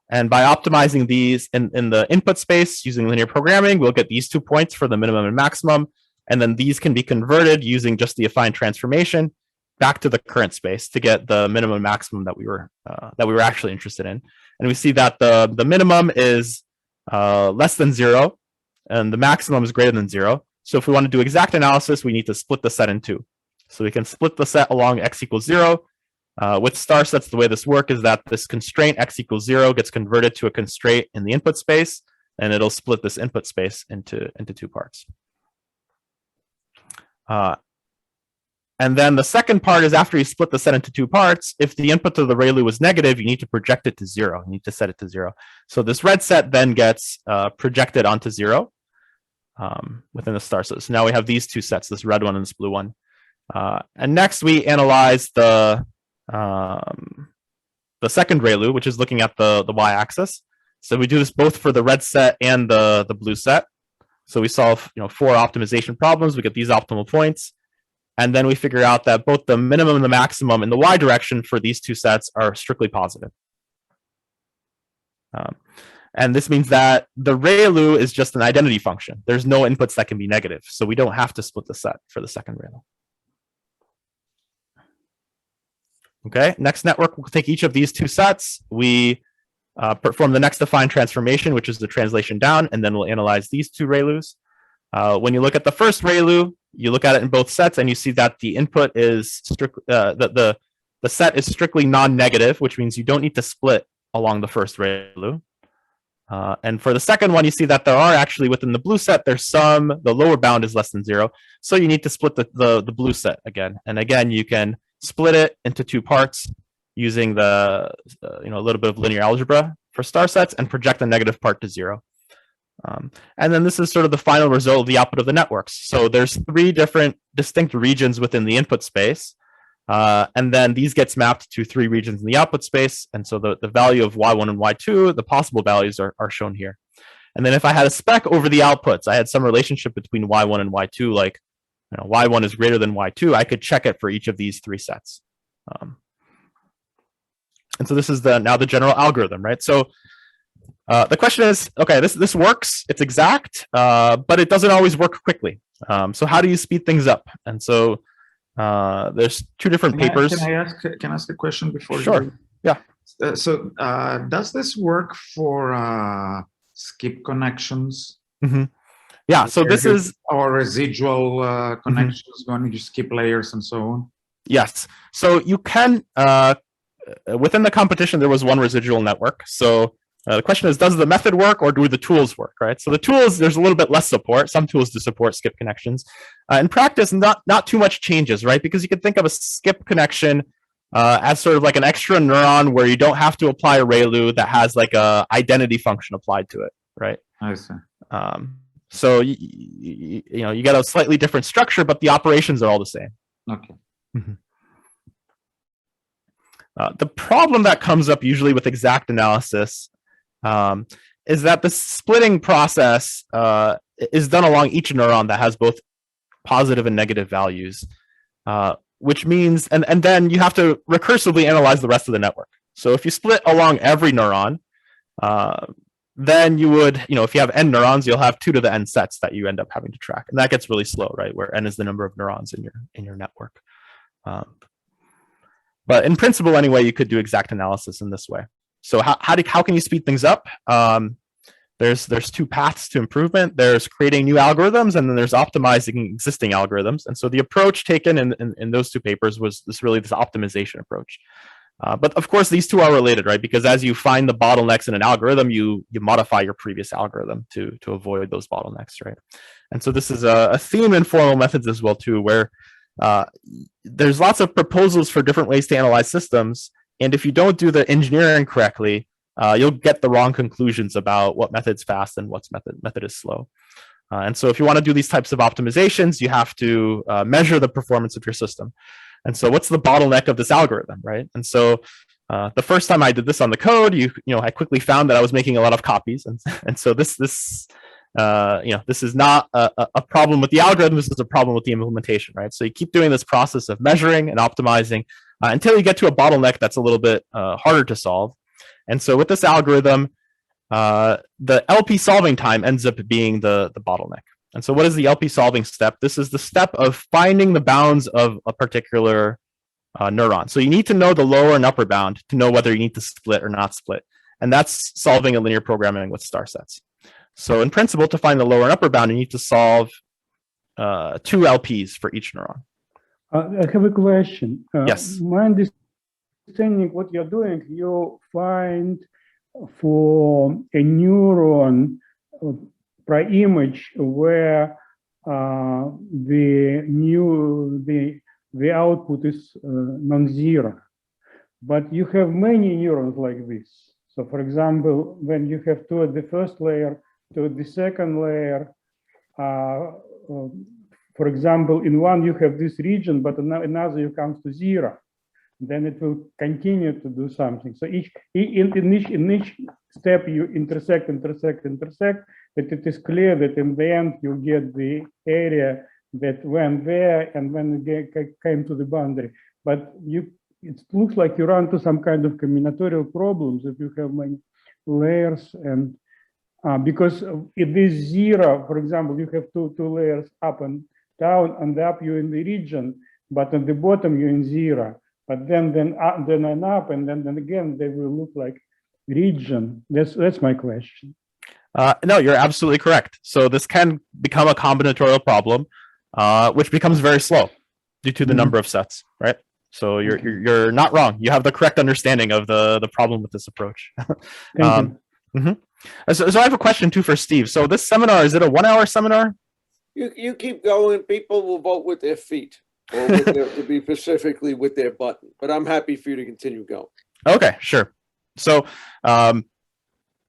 And by optimizing these in the input space using linear programming, we'll get these 2 points for the minimum and maximum. And then these can be converted using just the affine transformation back to the current space to get the minimum and maximum that we were actually interested in. And we see that the minimum is less than 0, and the maximum is greater than 0. So if we want to do exact analysis, we need to split the set in two. So we can split the set along x equals 0. With star sets, the way this works is that this constraint x equals 0 gets converted to a constraint in the input space, and it'll split this input space into 2 parts. And then the second part is after you split the set into 2 parts, if the input to the ReLU was negative, you need to project it to 0. You need to set it to 0. So this red set then gets projected onto 0 within the star set. So now we have these 2 sets, this red one and this blue one. And next we analyze the second ReLU, which is looking at the y-axis. So we do this both for the red set and the blue set. So we solve 4 optimization problems. We get these optimal points. And then we figure out that both the minimum and the maximum in the y direction for these 2 sets are strictly positive. And this means that the ReLU is just an identity function. There's no inputs that can be negative. So we don't have to split the set for the second ReLU. Okay, next network, we'll take each of these 2 sets. We perform the next affine transformation, which is the translation down, and then we'll analyze these 2 ReLUs. When you look at the first ReLU, you look at it in both sets and you see that the input is the set is strictly non-negative, which means you don't need to split along the first ReLU. And for the second one, you see that there are actually within the blue set, the lower bound is less than 0. So you need to split the blue set again. And again, you can split it into 2 parts using a little bit of linear algebra for star sets and project the negative part to 0. And then this is sort of the final result of the output of the networks. So there's 3 different distinct regions within the input space. And then these gets mapped to 3 regions in the output space. And so the value of y1 and y2, the possible values are shown here. And then if I had a spec over the outputs, I had some relationship between y1 and y2, like y1 is greater than y2, I could check it for each of these 3 sets. And so this is now the general algorithm, right? So the question is, okay, this works, it's exact, but it doesn't always work quickly. So how do you speed things up? And so there's 2 different papers. Can I ask a question before? Sure. Yeah. So does this work for skip connections? Mm-hmm. Yeah. So this is or residual connections going to skip layers and so on. Yes. So you can within the competition there was 1 residual network. So the question is, does the method work or do the tools work, right? So the tools, there's a little bit less support. Some tools do support skip connections. In practice, not too much changes, right? Because you can think of a skip connection as sort of like an extra neuron where you don't have to apply a ReLU that has like a identity function applied to it, right? I see. So you get a slightly different structure, but the operations are all the same. Okay. Mm-hmm. The problem that comes up usually with exact analysis is that the splitting process is done along each neuron that has both positive and negative values, which means, and then you have to recursively analyze the rest of the network. So if you split along every neuron, then you would, if you have n neurons, you'll have 2 to the n sets that you end up having to track. And that gets really slow, right? Where n is the number of neurons in your network. But in principle, anyway, you could do exact analysis in this way. So how can you speed things up? there's two paths to improvement. There's creating new algorithms, and then there's optimizing existing algorithms. And so the approach taken in those two papers was this optimization approach. But of course, these two are related, right? Because as you find the bottlenecks in an algorithm, you modify your previous algorithm to avoid those bottlenecks, right? And so this is a theme in formal methods as well too, where there's lots of proposals for different ways to analyze systems, and if you don't do the engineering correctly, you'll get the wrong conclusions about what method's fast and what's method is slow. And so if you want to do these types of optimizations, you have to measure the performance of your system. And so what's the bottleneck of this algorithm, right? And so the first time I did this on the code, I quickly found that I was making a lot of copies. And so this is not a problem with the algorithm, this is a problem with the implementation, right? So you keep doing this process of measuring and optimizing until you get to a bottleneck that's a little bit harder to solve. And so with this algorithm, the LP solving time ends up being the bottleneck. And so what is the LP solving step? This is the step of finding the bounds of a particular neuron. So you need to know the lower and upper bound to know whether you need to split or not split. And that's solving a linear programming with star sets. So in principle, to find the lower and upper bound, you need to solve 2 LPs for each neuron. I have a question. Yes. My understanding what you're doing, you find for a neuron pre-image where the output is non-zero, but you have many neurons like this. So, for example, when you have 2 at the first layer, 2 at the second layer, for example, in one you have this region, but another you comes to 0. Then it will continue to do something. So in each step you intersect, that it is clear that in the end you get the area that went there and when it came to the boundary. But it looks like you run to some kind of combinatorial problems if you have many layers, and because if this 0, for example, you have two layers up and down, and up you're in the region, but on the bottom you're in 0. But then up, and then again they will look like region. That's my question. No, you're absolutely correct. So this can become a combinatorial problem, which becomes very slow due to the number of sets, right? So you're not wrong. You have the correct understanding of the problem with this approach. Thank you. So I have a question too for Steve. So this seminar, is it a 1-hour seminar? You keep going. People will vote with their feet, or with to be specifically with their button. But I'm happy for you to continue going. Okay, sure. So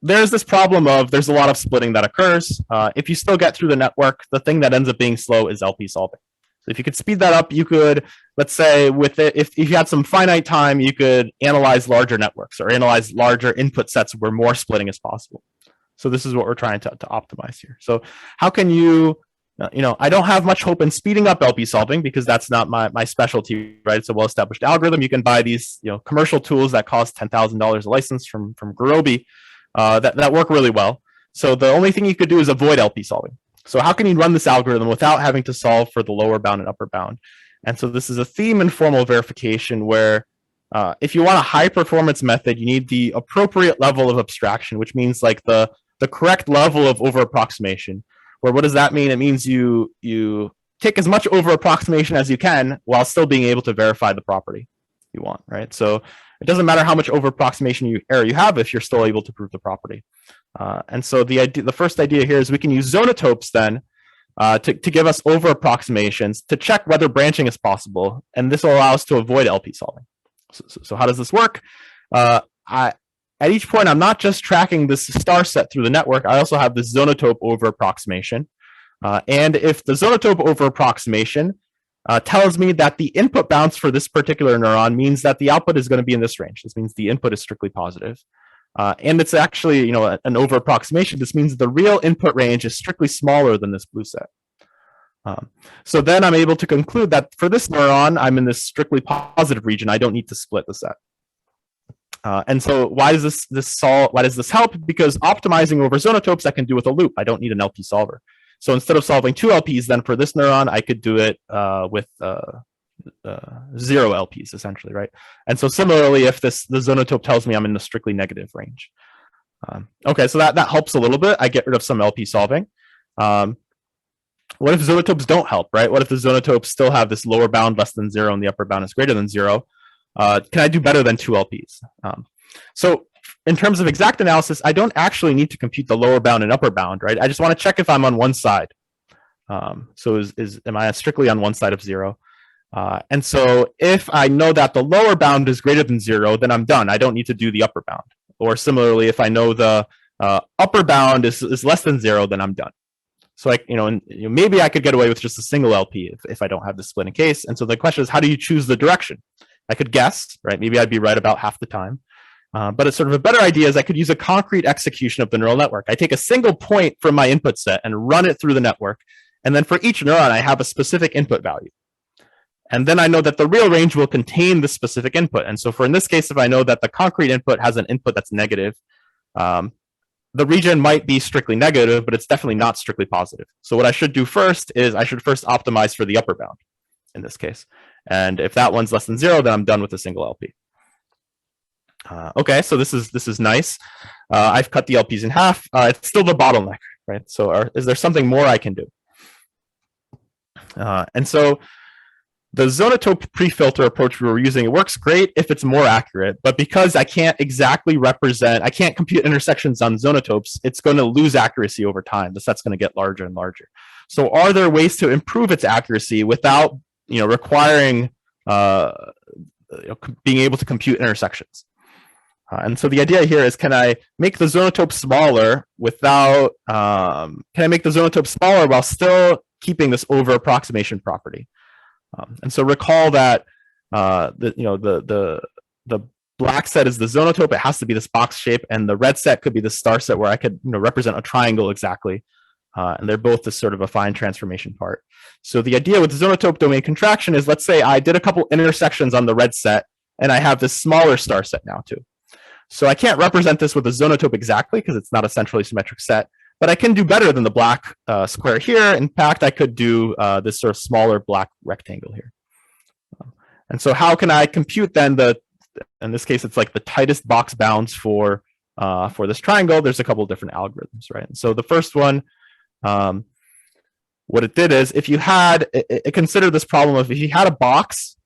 there's this problem of there's a lot of splitting that occurs. If you still get through the network, the thing that ends up being slow is LP solving. So if you could speed that up, you could, let's say with it, if you had some finite time, you could analyze larger networks or analyze larger input sets where more splitting is possible. So this is what we're trying to optimize here. So how can you, I don't have much hope in speeding up LP solving because that's not my specialty, right? It's a well-established algorithm. You can buy these, commercial tools that cost $10,000 a license from Gurobi that work really well. So the only thing you could do is avoid LP solving. So how can you run this algorithm without having to solve for the lower bound and upper bound? And so this is a theme in formal verification where if you want a high performance method, you need the appropriate level of abstraction, which means like the correct level of over approximation. Where what does that mean? It means you take as much over approximation as you can while still being able to verify the property you want, right? So it doesn't matter how much over approximation error you have if you're still able to prove the property. And so the first idea here is we can use zonotopes then to give us over approximations to check whether branching is possible, and this will allow us to avoid LP solving. So how does this work? At each point, I'm not just tracking this star set through the network. I also have this zonotope over approximation. And if the zonotope over approximation tells me that the input bounce for this particular neuron means that the output is going to be in this range. This means the input is strictly positive. And it's actually, an over approximation. This means the real input range is strictly smaller than this blue set. So then I'm able to conclude that for this neuron, I'm in this strictly positive region. I don't need to split the set. And so why does this help? Because optimizing over zonotopes I can do with a loop. I don't need an LP solver. So instead of solving 2 LPs, then for this neuron, I could do it with 0 LPs essentially, right? And so similarly, if the zonotope tells me I'm in the strictly negative range. Okay, so that helps a little bit. I get rid of some LP solving. What if zonotopes don't help, right? What if the zonotopes still have this lower bound less than 0 and the upper bound is greater than 0? Can I do better than 2 LPs? So in terms of exact analysis, I don't actually need to compute the lower bound and upper bound, right? I just want to check if I'm on one side. So am I strictly on one side of 0? And so if I know that the lower bound is greater than 0, then I'm done. I don't need to do the upper bound. Or similarly, if I know the upper bound is less than 0, then I'm done. So maybe I could get away with just a single LP if I don't have the splitting case. And so the question is, how do you choose the direction? I could guess, right? Maybe I'd be right about half the time. But it's sort of a better idea is I could use a concrete execution of the neural network. I take a single point from my input set and run it through the network. And then for each neuron, I have a specific input value. And then I know that the real range will contain the specific input. And so in this case, if I know that the concrete input has an input that's negative, the region might be strictly negative, but it's definitely not strictly positive. So what I should do first is I should first optimize for the upper bound in this case. And if that one's less than 0, then I'm done with a single LP. Okay, so this is nice. I've cut the LPs in half. It's still the bottleneck, right? So is there something more I can do? And so the zonotope pre-filter approach we were using, it works great if it's more accurate, but because I can't exactly I can't compute intersections on zonotopes, it's going to lose accuracy over time. The set's going to get larger and larger. So are there ways to improve its accuracy without requiring being able to compute intersections? And so the idea here is, can I make the zonotope smaller without, can I make the zonotope smaller while still keeping this over approximation property? And so recall that the black set is the zonotope. It has to be this box shape, and the red set could be the star set where I could represent a triangle exactly. And they're both this sort of affine transformation part. So the idea with the zonotope domain contraction is, let's say I did a couple intersections on the red set, and I have this smaller star set now too. So I can't represent this with a zonotope exactly because it's not a centrally symmetric set. But I can do better than the black square here. In fact, I could do this sort of smaller black rectangle here. And so how can I compute then in this case, it's like the tightest box bounds for this triangle? There's a couple of different algorithms, right? And so the first one, what it did is, if you had, it considered this problem of if you had a box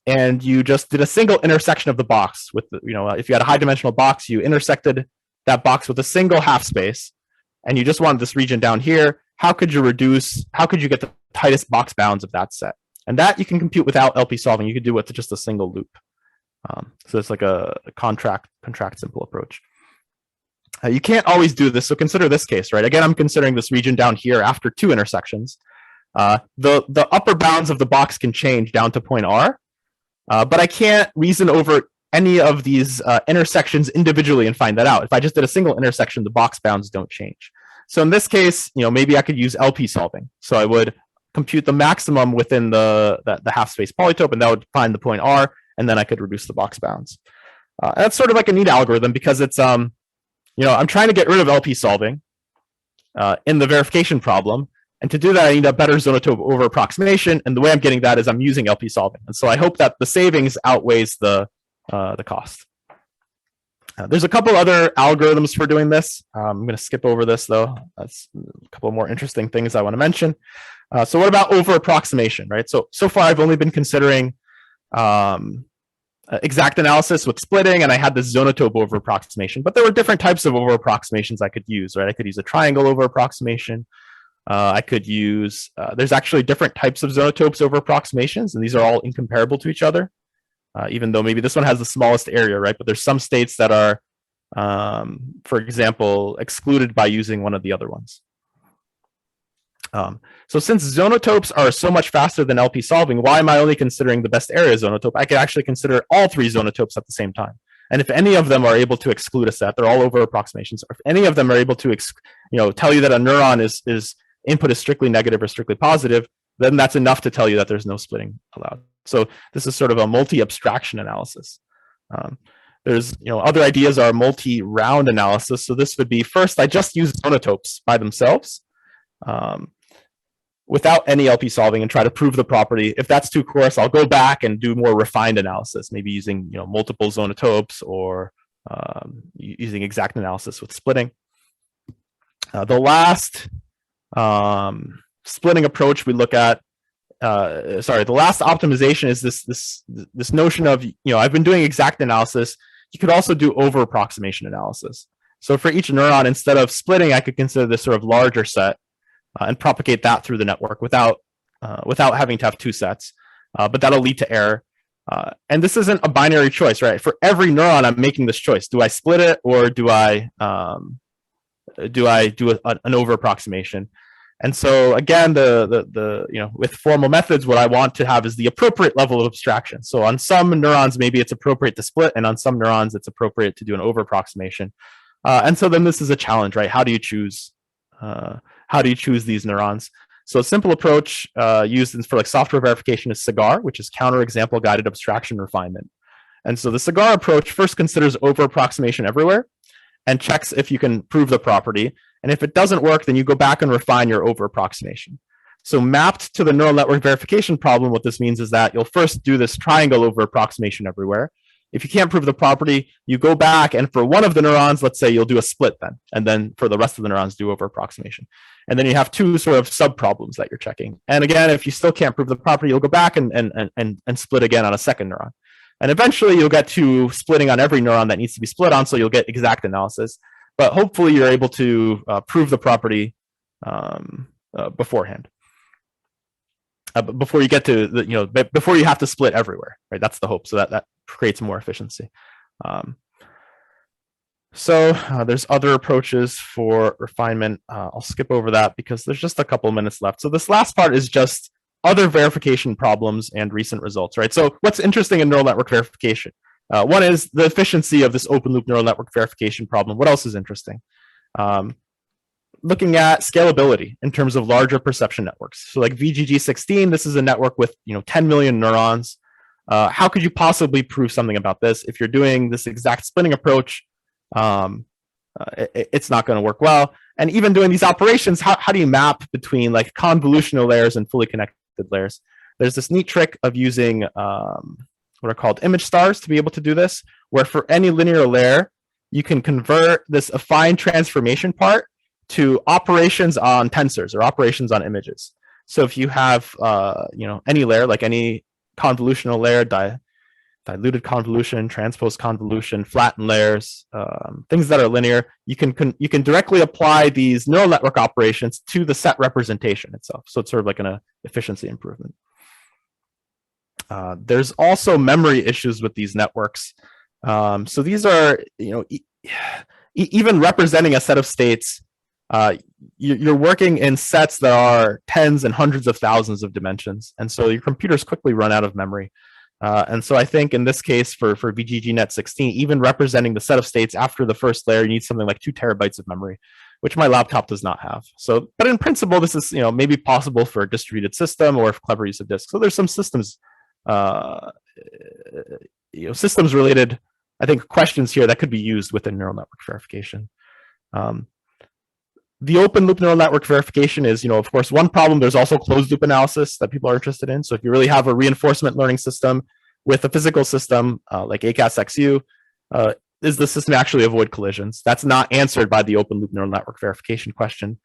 and you just did a single intersection of the box with, if you had a high dimensional box, you intersected that box with a single half space, and you just wanted this region down here, how could you get the tightest box bounds of that set? And that you can compute without LP solving. You could do it with just a single loop. So it's like a contract simple approach. You can't always do this, so consider this case, right? Again, I'm considering this region down here after 2 intersections. The upper bounds of the box can change down to point R, but I can't reason over any of these intersections individually and find that out. If I just did a single intersection, the box bounds don't change. So in this case, maybe I could use LP solving. So I would compute the maximum within the half space polytope, and that would find the point R, and then I could reduce the box bounds. And that's sort of like a neat algorithm because it's, I'm trying to get rid of LP solving in the verification problem. And to do that, I need a better zonotope over approximation. And the way I'm getting that is I'm using LP solving. And so I hope that the savings outweighs the cost. There's a couple other algorithms for doing this. I'm going to skip over this though. That's a couple more interesting things I want to mention. So what about over approximation, right? So far I've only been considering exact analysis with splitting, and I had this zonotope over approximation, but there were different types of over approximations I could use, right? I could use a triangle over approximation. I could use, there's actually different types of zonotopes over approximations, and these are all incomparable to each other. Even though maybe this one has the smallest area, right? But there's some states that are, for example, excluded by using one of the other ones. So since zonotopes are so much faster than LP solving, why am I only considering the best area zonotope? I could actually consider all 3 zonotopes at the same time. And if any of them are able to exclude a set, they're all over approximations. Or if any of them are able to, tell you that a neuron is input is strictly negative or strictly positive, then that's enough to tell you that there's no splitting allowed. So this is sort of a multi-abstraction analysis. There's, other ideas are multi-round analysis. So this would be, first, I just use zonotopes by themselves without any LP solving and try to prove the property. If that's too coarse, I'll go back and do more refined analysis, maybe using, multiple zonotopes or using exact analysis with splitting. The last splitting approach we look at, the last optimization is this notion of, I've been doing exact analysis. You could also do over approximation analysis. So for each neuron, instead of splitting, I could consider this sort of larger set and propagate that through the network without having to have two sets, but that'll lead to error. And this isn't a binary choice, right? For every neuron, I'm making this choice. Do I split it, or do I do an over approximation? And so again, with formal methods, what I want to have is the appropriate level of abstraction. So on some neurons, maybe it's appropriate to split, and on some neurons, it's appropriate to do an over approximation. And so then this is a challenge, right? How do you choose these neurons? So a simple approach used for like software verification is CIGAR, which is counter example guided abstraction refinement. And so the CIGAR approach first considers over approximation everywhere and checks if you can prove the property. And if it doesn't work, then you go back and refine your over approximation. So mapped to the neural network verification problem, what this means is that you'll first do this triangle over approximation everywhere. If you can't prove the property, you go back, and for one of the neurons, let's say you'll do a split then, and then for the rest of the neurons, do over approximation. And then you have two sort of sub problems that you're checking. And again, if you still can't prove the property, you'll go back and split again on a second neuron. And eventually you'll get to splitting on every neuron that needs to be split on, so you'll get exact analysis. But hopefully you're able to prove the property beforehand. Before you get to before you have to split everywhere, right? That's the hope. So that creates more efficiency. There's other approaches for refinement. I'll skip over that because there's just a couple minutes left. So this last part is just other verification problems and recent results, right? So what's interesting in neural network verification? One is the efficiency of this open loop neural network verification problem. What else is interesting? Looking at scalability in terms of larger perception networks. So like VGG16, this is a network with 10 million neurons. How could you possibly prove something about this? If you're doing this exact splitting approach, it's not going to work well. And even doing these operations, how do you map between like convolutional layers and fully connected layers? There's this neat trick of using what are called image stars to be able to do this, where for any linear layer, you can convert this affine transformation part to operations on tensors or operations on images. So if you have any layer, like any convolutional layer, diluted convolution, transposed convolution, flattened layers, things that are linear, you can directly apply these neural network operations to the set representation itself. So it's sort of like an efficiency improvement. There's also memory issues with these networks. So these are, even representing a set of states, you're working in sets that are tens and hundreds of thousands of dimensions. And so your computers quickly run out of memory. And so I think in this case for VGGNet16, even representing the set of states after the first layer, you need something like 2 terabytes of memory, which my laptop does not have. So, but in principle, this is maybe possible for a distributed system or clever use of disk. So there's some systems systems related, I think, questions here that could be used within neural network verification. The open loop neural network verification is, of course, one problem. There's also closed loop analysis that people are interested in. So if you really have a reinforcement learning system with a physical system like ACAS-XU, is the system actually avoid collisions? That's not answered by the open loop neural network verification question.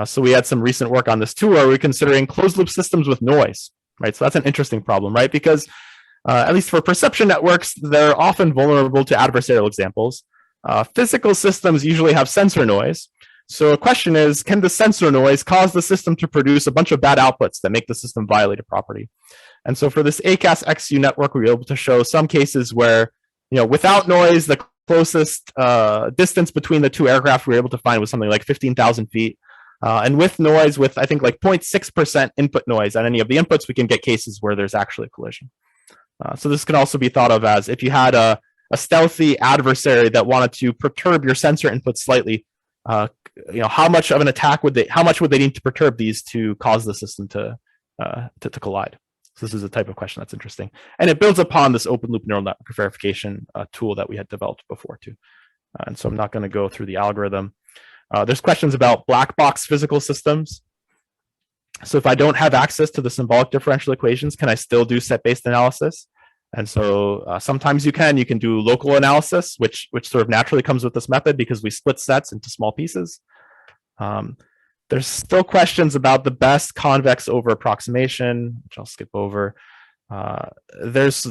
So we had some recent work on this too, where we're considering closed loop systems with noise, right? So that's an interesting problem, right? Because at least for perception networks, they're often vulnerable to adversarial examples. Physical systems usually have sensor noise. So a question is, can the sensor noise cause the system to produce a bunch of bad outputs that make the system violate a property? And so for this ACAS-XU network, we were able to show some cases where, without noise, the closest distance between the two aircraft we were able to find was something like 15,000 feet. And with noise, with I think like 0.6% input noise on any of the inputs, we can get cases where there's actually a collision. So this can also be thought of as if you had a stealthy adversary that wanted to perturb your sensor input slightly, how much of an attack how much would they need to perturb these to cause the system to collide? So this is a type of question that's interesting. And it builds upon this open loop neural network verification tool that we had developed before too. And so I'm not going to go through the algorithm. There's questions about black box physical systems. So if I don't have access to the symbolic differential equations, can I still do set-based analysis? And so sometimes you can do local analysis, which sort of naturally comes with this method because we split sets into small pieces. There's still questions about the best convex over approximation, which I'll skip over. There's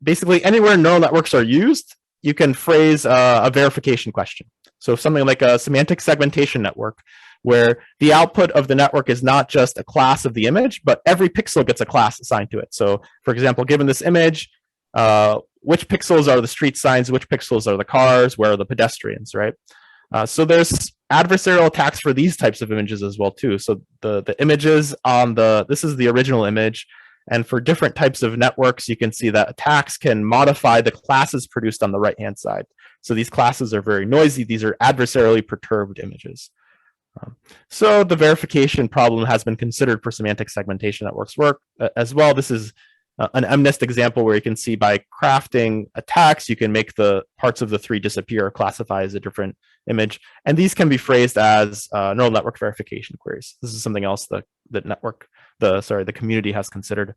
basically anywhere neural networks are used, you can phrase a verification question. So something like a semantic segmentation network, where the output of the network is not just a class of the image, but every pixel gets a class assigned to it. So for example, given this image, which pixels are the street signs, which pixels are the cars, where are the pedestrians, right? So there's adversarial attacks for these types of images as well too. So the images on this is the original image. And for different types of networks, you can see that attacks can modify the classes produced on the right-hand side. So these classes are very noisy. These are adversarially perturbed images. So the verification problem has been considered for semantic segmentation networks work as well. This is an MNIST example where you can see by crafting attacks, you can make the parts of the three disappear or classify as a different image. And these can be phrased as neural network verification queries. This is something else that the community has considered.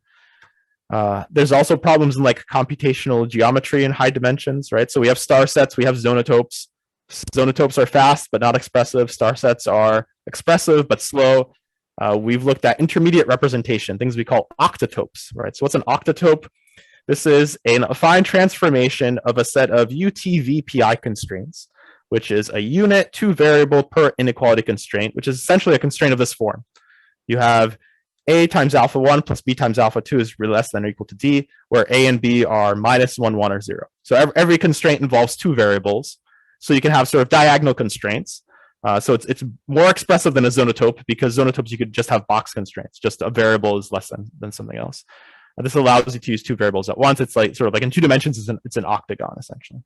There's also problems in like computational geometry in high dimensions, right? So we have star sets, we have zonotopes. Zonotopes are fast, but not expressive. Star sets are expressive, but slow. We've looked at intermediate representation, things we call octotopes, right? So what's an octotope? This is an affine transformation of a set of UTVPI constraints, which is a unit two variable per inequality constraint, which is essentially a constraint of this form. You have A times alpha 1 plus B times alpha 2 is less than or equal to D, where A and B are minus 1, 1, or 0. So every constraint involves two variables. So you can have sort of diagonal constraints. So it's more expressive than a zonotope, because zonotopes you could just have box constraints. Just a variable is less than something else. This allows you to use two variables at once. It's like sort of like in 2 dimensions, it's an octagon essentially.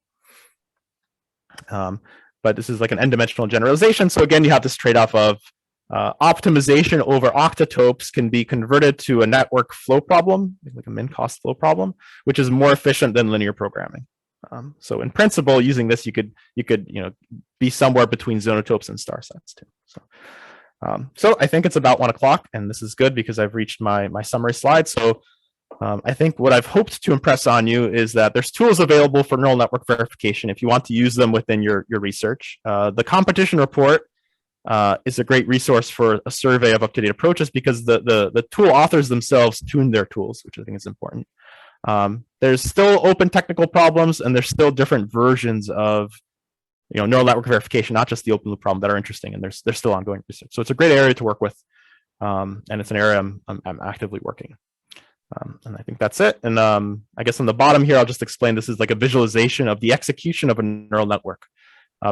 But this is like an n-dimensional generalization. So again, you have this trade-off of optimization over octotopes can be converted to a network flow problem, like a min-cost flow problem, which is more efficient than linear programming. So in principle, using this, you could be somewhere between zonotopes and star sets too. So I think it's about 1 o'clock, and this is good because I've reached my summary slide. So I think what I've hoped to impress on you is that there's tools available for neural network verification if you want to use them within your research. The competition report is a great resource for a survey of up-to-date approaches, because the tool authors themselves tune their tools, which I think is important. There's still open technical problems, and there's still different versions of neural network verification, not just the open loop problem, that are interesting, and there's still ongoing research. So it's a great area to work with, and it's an area I'm actively working. And I think that's it. And I guess on the bottom here, I'll just explain this is like a visualization of the execution of a neural network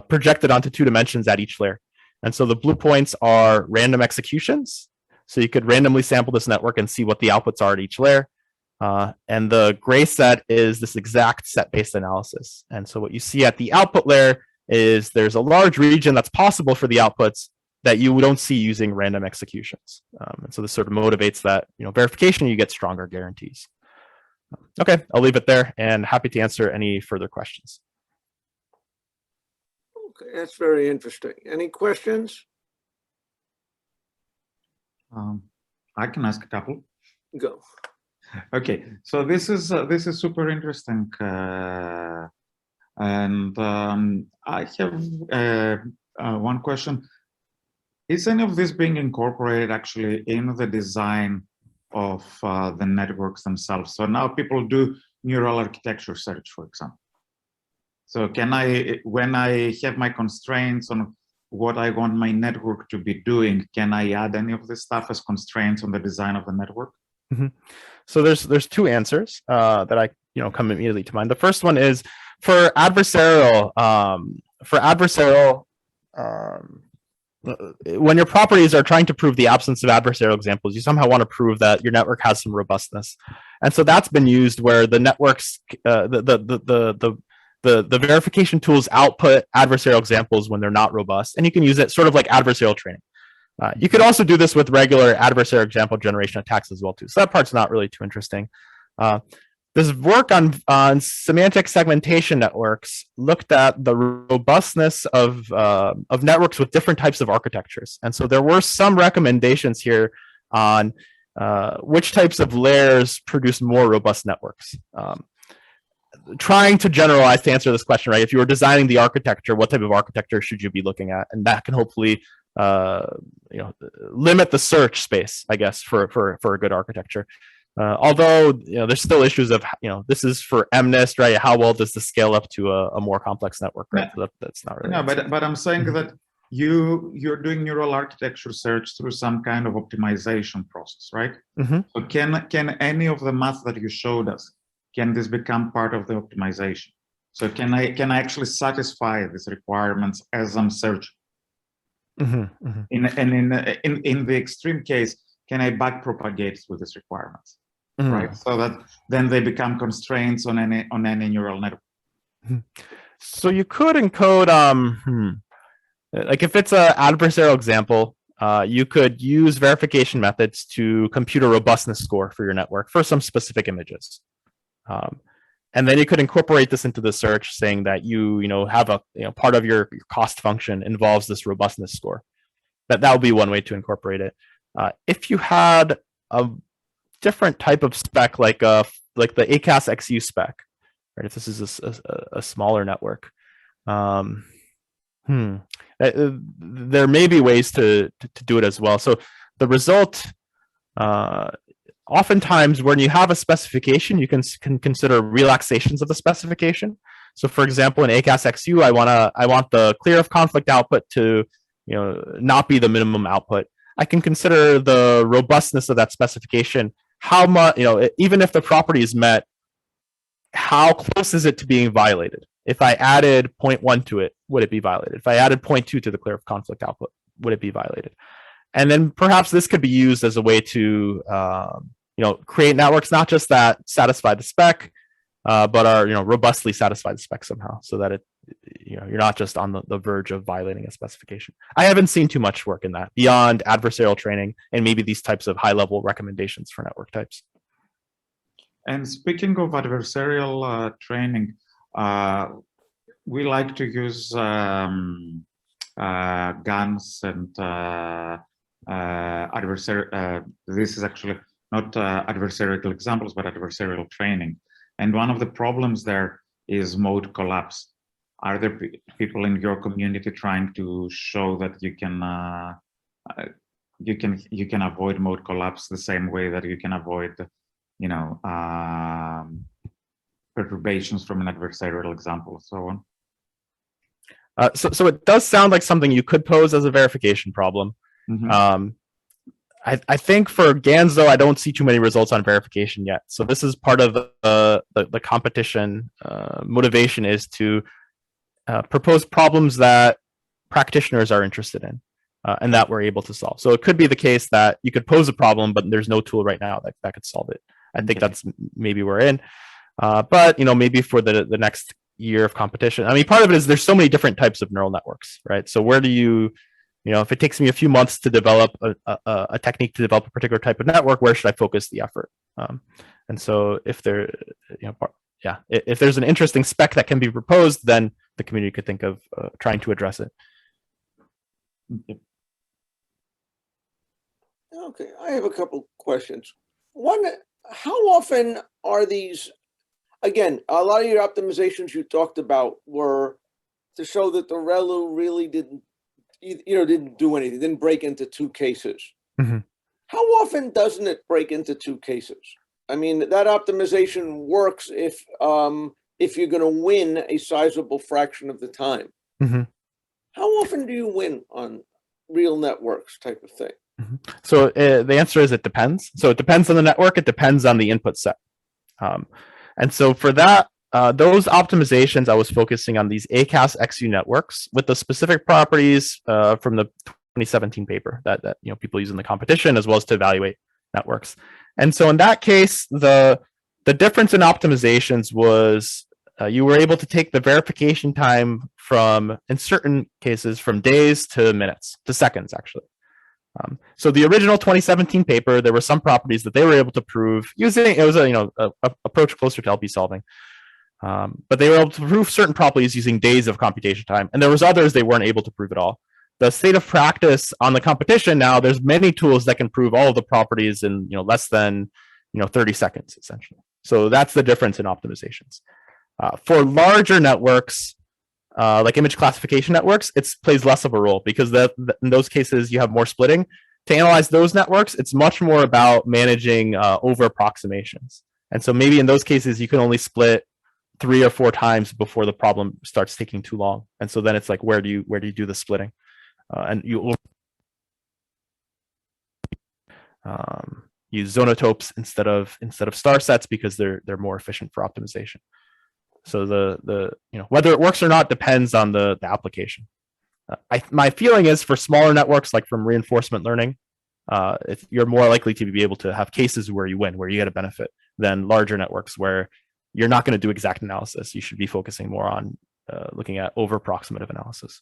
projected onto 2 dimensions at each layer. And so the blue points are random executions. So you could randomly sample this network and see what the outputs are at each layer. And the gray set is this exact set-based analysis. And so what you see at the output layer is there's a large region that's possible for the outputs that you don't see using random executions. And so this sort of motivates that verification, you get stronger guarantees. Okay, I'll leave it there, and happy to answer any further questions. Okay, that's very interesting. Any questions? I can ask a couple. Go. Okay, so this is super interesting, and I have one question. Is any of this being incorporated actually in the design of the networks themselves? So now people do neural architecture search, for example. So can I, when I have my constraints on what I want my network to be doing, can I add any of this stuff as constraints on the design of the network? Mm-hmm. So there's 2 answers that I come immediately to mind. The first one is for adversarial. When your properties are trying to prove the absence of adversarial examples, you somehow want to prove that your network has some robustness, and so that's been used where the networks, the verification tools output adversarial examples when they're not robust, and you can use it sort of like adversarial training. You could also do this with regular adversarial example generation attacks as well too. So that part's not really too interesting. This work on semantic segmentation networks looked at the robustness of networks with different types of architectures. And so there were some recommendations here on which types of layers produce more robust networks. Trying to generalize to answer this question, right? If you were designing the architecture, what type of architecture should you be looking at? And that can hopefully limit the search space, I guess, for a good architecture. Although there's still issues of this is for MNIST, right? How well does this scale up to a more complex network, right? So that's not really. No, but I'm saying that you're doing neural architecture search through some kind of optimization process, right? Mm-hmm. So can any of the math that you showed us, can this become part of the optimization? So can I actually satisfy these requirements as I'm searching? Mm-hmm. Mm-hmm. In the extreme case, can I back propagate with these requirements? Mm-hmm. Right, so that then they become constraints on any neural network. So you could encode, like if it's an adversarial example, you could use verification methods to compute a robustness score for your network for some specific images, and then you could incorporate this into the search, saying that you have a part of your cost function involves this robustness score. That would be one way to incorporate it. If you had a different type of spec, like the ACAS XU spec, right? If this is a smaller network, there may be ways to do it as well. So the result, oftentimes when you have a specification, you can consider relaxations of the specification. So for example, in ACAS XU, I want the clear of conflict output to not be the minimum output. I can consider the robustness of that specification. How much, even if the property is met, how close is it to being violated? If I added 0.1 to it, would it be violated? If I added 0.2 to the clear of conflict output, would it be violated? And then perhaps this could be used as a way to, create networks not just that satisfy the spec, but are robustly satisfy the spec somehow, so that you're not just on the verge of violating a specification. I haven't seen too much work in that beyond adversarial training and maybe these types of high-level recommendations for network types. And speaking of adversarial training, we like to use GANs and adversarial. This is actually not adversarial examples, but adversarial training. And one of the problems there is mode collapse. Are there people in your community trying to show that you can avoid mode collapse the same way that you can avoid, perturbations from an adversarial example, and so on? So it does sound like something you could pose as a verification problem. Mm-hmm. I think for GANs, though, I don't see too many results on verification yet. So this is part of the competition motivation, is to propose problems that practitioners are interested in and that we're able to solve. So it could be the case that you could pose a problem, but there's no tool right now that could solve it. I think that's maybe we're in. But maybe for the next year of competition. I mean, part of it is there's so many different types of neural networks, right? So where do you, if it takes me a few months to develop a technique to develop a particular type of network, where should I focus the effort? And so if there, if there's an interesting spec that can be proposed, then the community could think of trying to address it. Okay, I have a couple questions. One, how often are these, again, a lot of your optimizations you talked about were to show that the ReLU really didn't do anything, didn't break into two cases. Mm-hmm. How often doesn't it break into two cases? I mean, that optimization works if you're going to win a sizable fraction of the time. Mm-hmm. How often do you win on real networks type of thing? Mm-hmm. So the answer is it depends. So it depends on the network. It depends on the input set. And so for that, those optimizations, I was focusing on these ACAS XU networks with the specific properties from the 2017 paper that people use in the competition, as well as to evaluate networks. And so in that case, the difference in optimizations was you were able to take the verification time from, in certain cases, from days to minutes to seconds, actually. So the original 2017 paper, there were some properties that they were able to prove using, it was a approach closer to LP solving. But they were able to prove certain properties using days of computation time, and there was others they weren't able to prove at all. The state of practice on the competition now, there's many tools that can prove all of the properties in less than 30 seconds essentially. So that's the difference in optimizations. For larger networks, like image classification networks, it plays less of a role because in those cases you have more splitting. To analyze those networks, it's much more about managing over approximations. And so maybe in those cases you can only split 3 or 4 times before the problem starts taking too long. And so then it's like, where do you do the splitting? And you use zonotopes instead of star sets because they're more efficient for optimization. So the whether it works or not depends on the application. My feeling is for smaller networks, like from reinforcement learning, you're more likely to be able to have cases where you win, where you get a benefit, than larger networks where you're not going to do exact analysis. You should be focusing more on looking at over approximative analysis.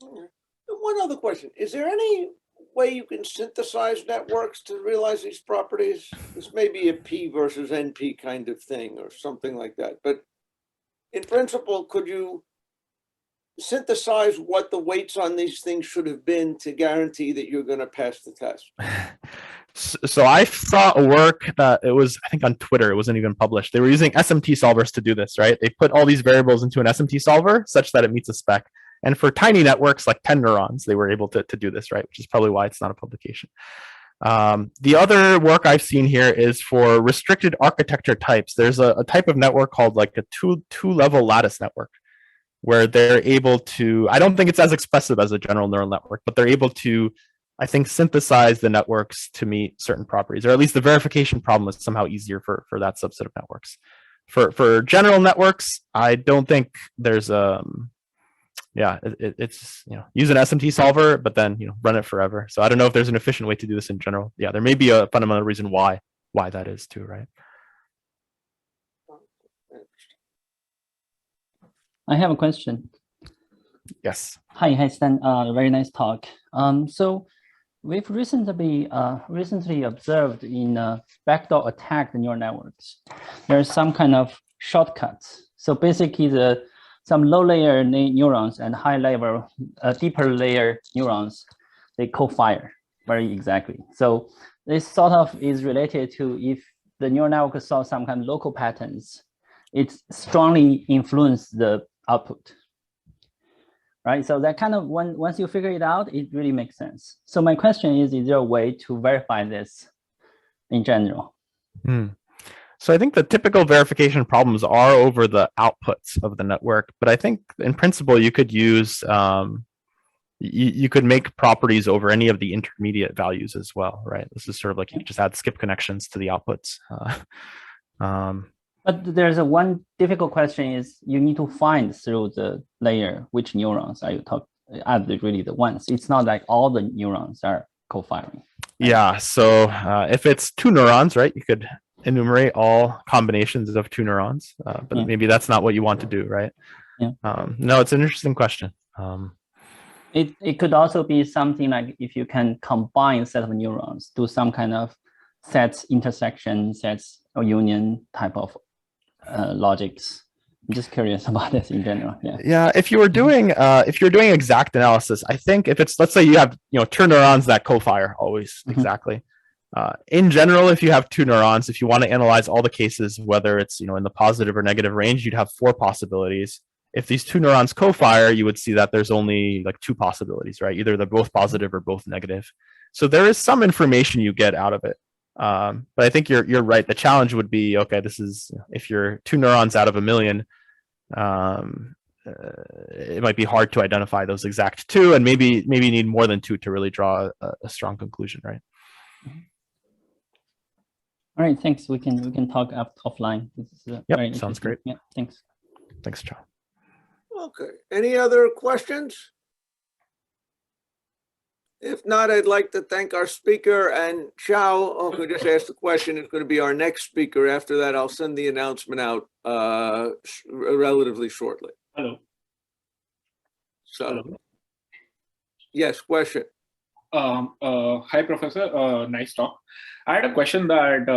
One other question: is there any way you can synthesize networks to realize these properties? This may be a P versus NP kind of thing or something like that, but in principle, could you synthesize what the weights on these things should have been to guarantee that you're going to pass the test? So I saw a work that it was, I think on Twitter, it wasn't even published. They were using SMT solvers to do this, right? They put all these variables into an SMT solver such that it meets a spec. And for tiny networks, like 10 neurons, they were able to do this, right? Which is probably why it's not a publication. The other work I've seen here is for restricted architecture types. There's a type of network called like a two-level lattice network, where they're able to, I don't think it's as expressive as a general neural network, but they're able to, I think, synthesize the networks to meet certain properties, or at least the verification problem is somehow easier for that subset of networks. For general networks, I don't think there's it's use an SMT solver, but then run it forever. So I don't know if there's an efficient way to do this in general. Yeah, there may be a fundamental reason why that is too, right? I have a question. Yes. Hi, Stan. Very nice talk. So we've recently observed in backdoor attack neural networks, there's some kind of shortcuts. So basically, some low layer neurons and high level, deeper layer neurons, they co-fire very exactly. So this sort of is related to if the neural network saw some kind of local patterns, it strongly influenced the output, right? So that kind of, once you figure it out, it really makes sense. So my question is there a way to verify this in general? So I think the typical verification problems are over the outputs of the network, but I think in principle you could use, you could make properties over any of the intermediate values as well, right? This is sort of like you just add skip connections to the outputs. But there's one difficult question is you need to find through the layer which neurons are you really the ones. It's not like all the neurons are co-firing. Right? Yeah, so if it's 2 neurons, right, you could enumerate all combinations of 2 neurons, but maybe that's not what you want to do, right? Yeah. No, it's an interesting question. It could also be something like if you can combine a set of neurons, do some kind of sets, intersection, sets, or union type of logics. I'm just curious about this in general. Yeah. If you're doing exact analysis, I think if it's, let's say you have 2 neurons that co-fire always exactly. In general, if you have 2 neurons, if you want to analyze all the cases, whether it's in the positive or negative range, you'd have 4 possibilities. If these 2 neurons co-fire, you would see that there's only like 2 possibilities, right? Either they're both positive or both negative. So there is some information you get out of it. But I think you're right. The challenge would be, okay, this is if you're 2 neurons out of 1 million, it might be hard to identify those exact 2, and maybe you need more than 2 to really draw a strong conclusion, right? All right, thanks. We can talk offline. Yep, sounds great. Yeah, thanks. Thanks, John. Okay. Any other questions? If not, I'd like to thank our speaker, and Xiao, who just asked the question, is going to be our next speaker. After that, I'll send the announcement out relatively shortly. Hello. So, Hello. Yes, question. Hi, Professor. Nice talk. I had a question that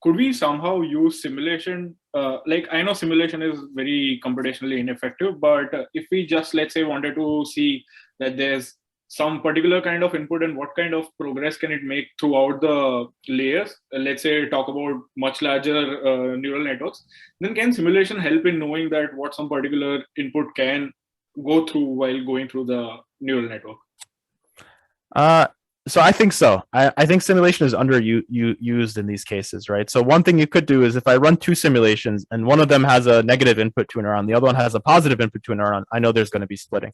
could we somehow use simulation? Like I know simulation is very computationally ineffective, but if we just, let's say, wanted to see that there's some particular kind of input and what kind of progress can it make throughout the layers, let's say talk about much larger neural networks, then can simulation help in knowing that what some particular input can go through while going through the neural network? So I think so. I think simulation is used in these cases, right? So one thing you could do is if I run two simulations and one of them has a negative input to a neuron, the other one has a positive input to a neuron, I know there's going to be splitting.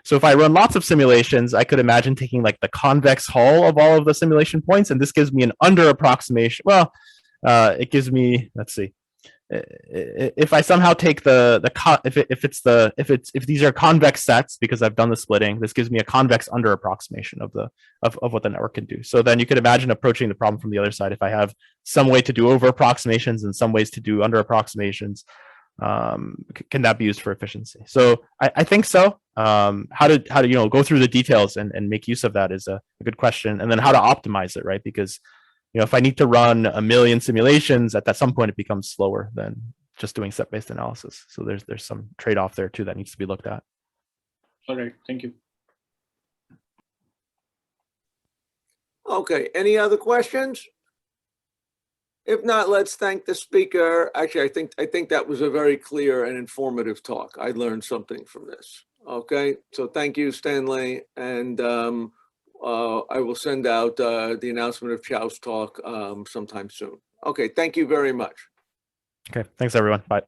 So if I run lots of simulations, I could imagine taking like the convex hull of all of the simulation points, and this gives me an under approximation. Well, it gives me, let's see, if I somehow take if these are convex sets because I've done the splitting, this gives me a convex under approximation of what the network can do. So then you could imagine approaching the problem from the other side. If I have some way to do over approximations and some ways to do under approximations, can that be used for efficiency? So I think so. How to go through the details and make use of that is a good question. And then how to optimize it, right? Because if I need to run 1 million simulations, at some point it becomes slower than just doing set-based analysis. So there's some trade-off there too that needs to be looked at. All right, thank you. Okay, any other questions? If not, let's thank the speaker. Actually, I think that was a very clear and informative talk. I learned something from this. Okay, so thank you, Stanley. And I will send out the announcement of Chow's talk sometime soon. Okay, thank you very much. Okay, thanks everyone. Bye.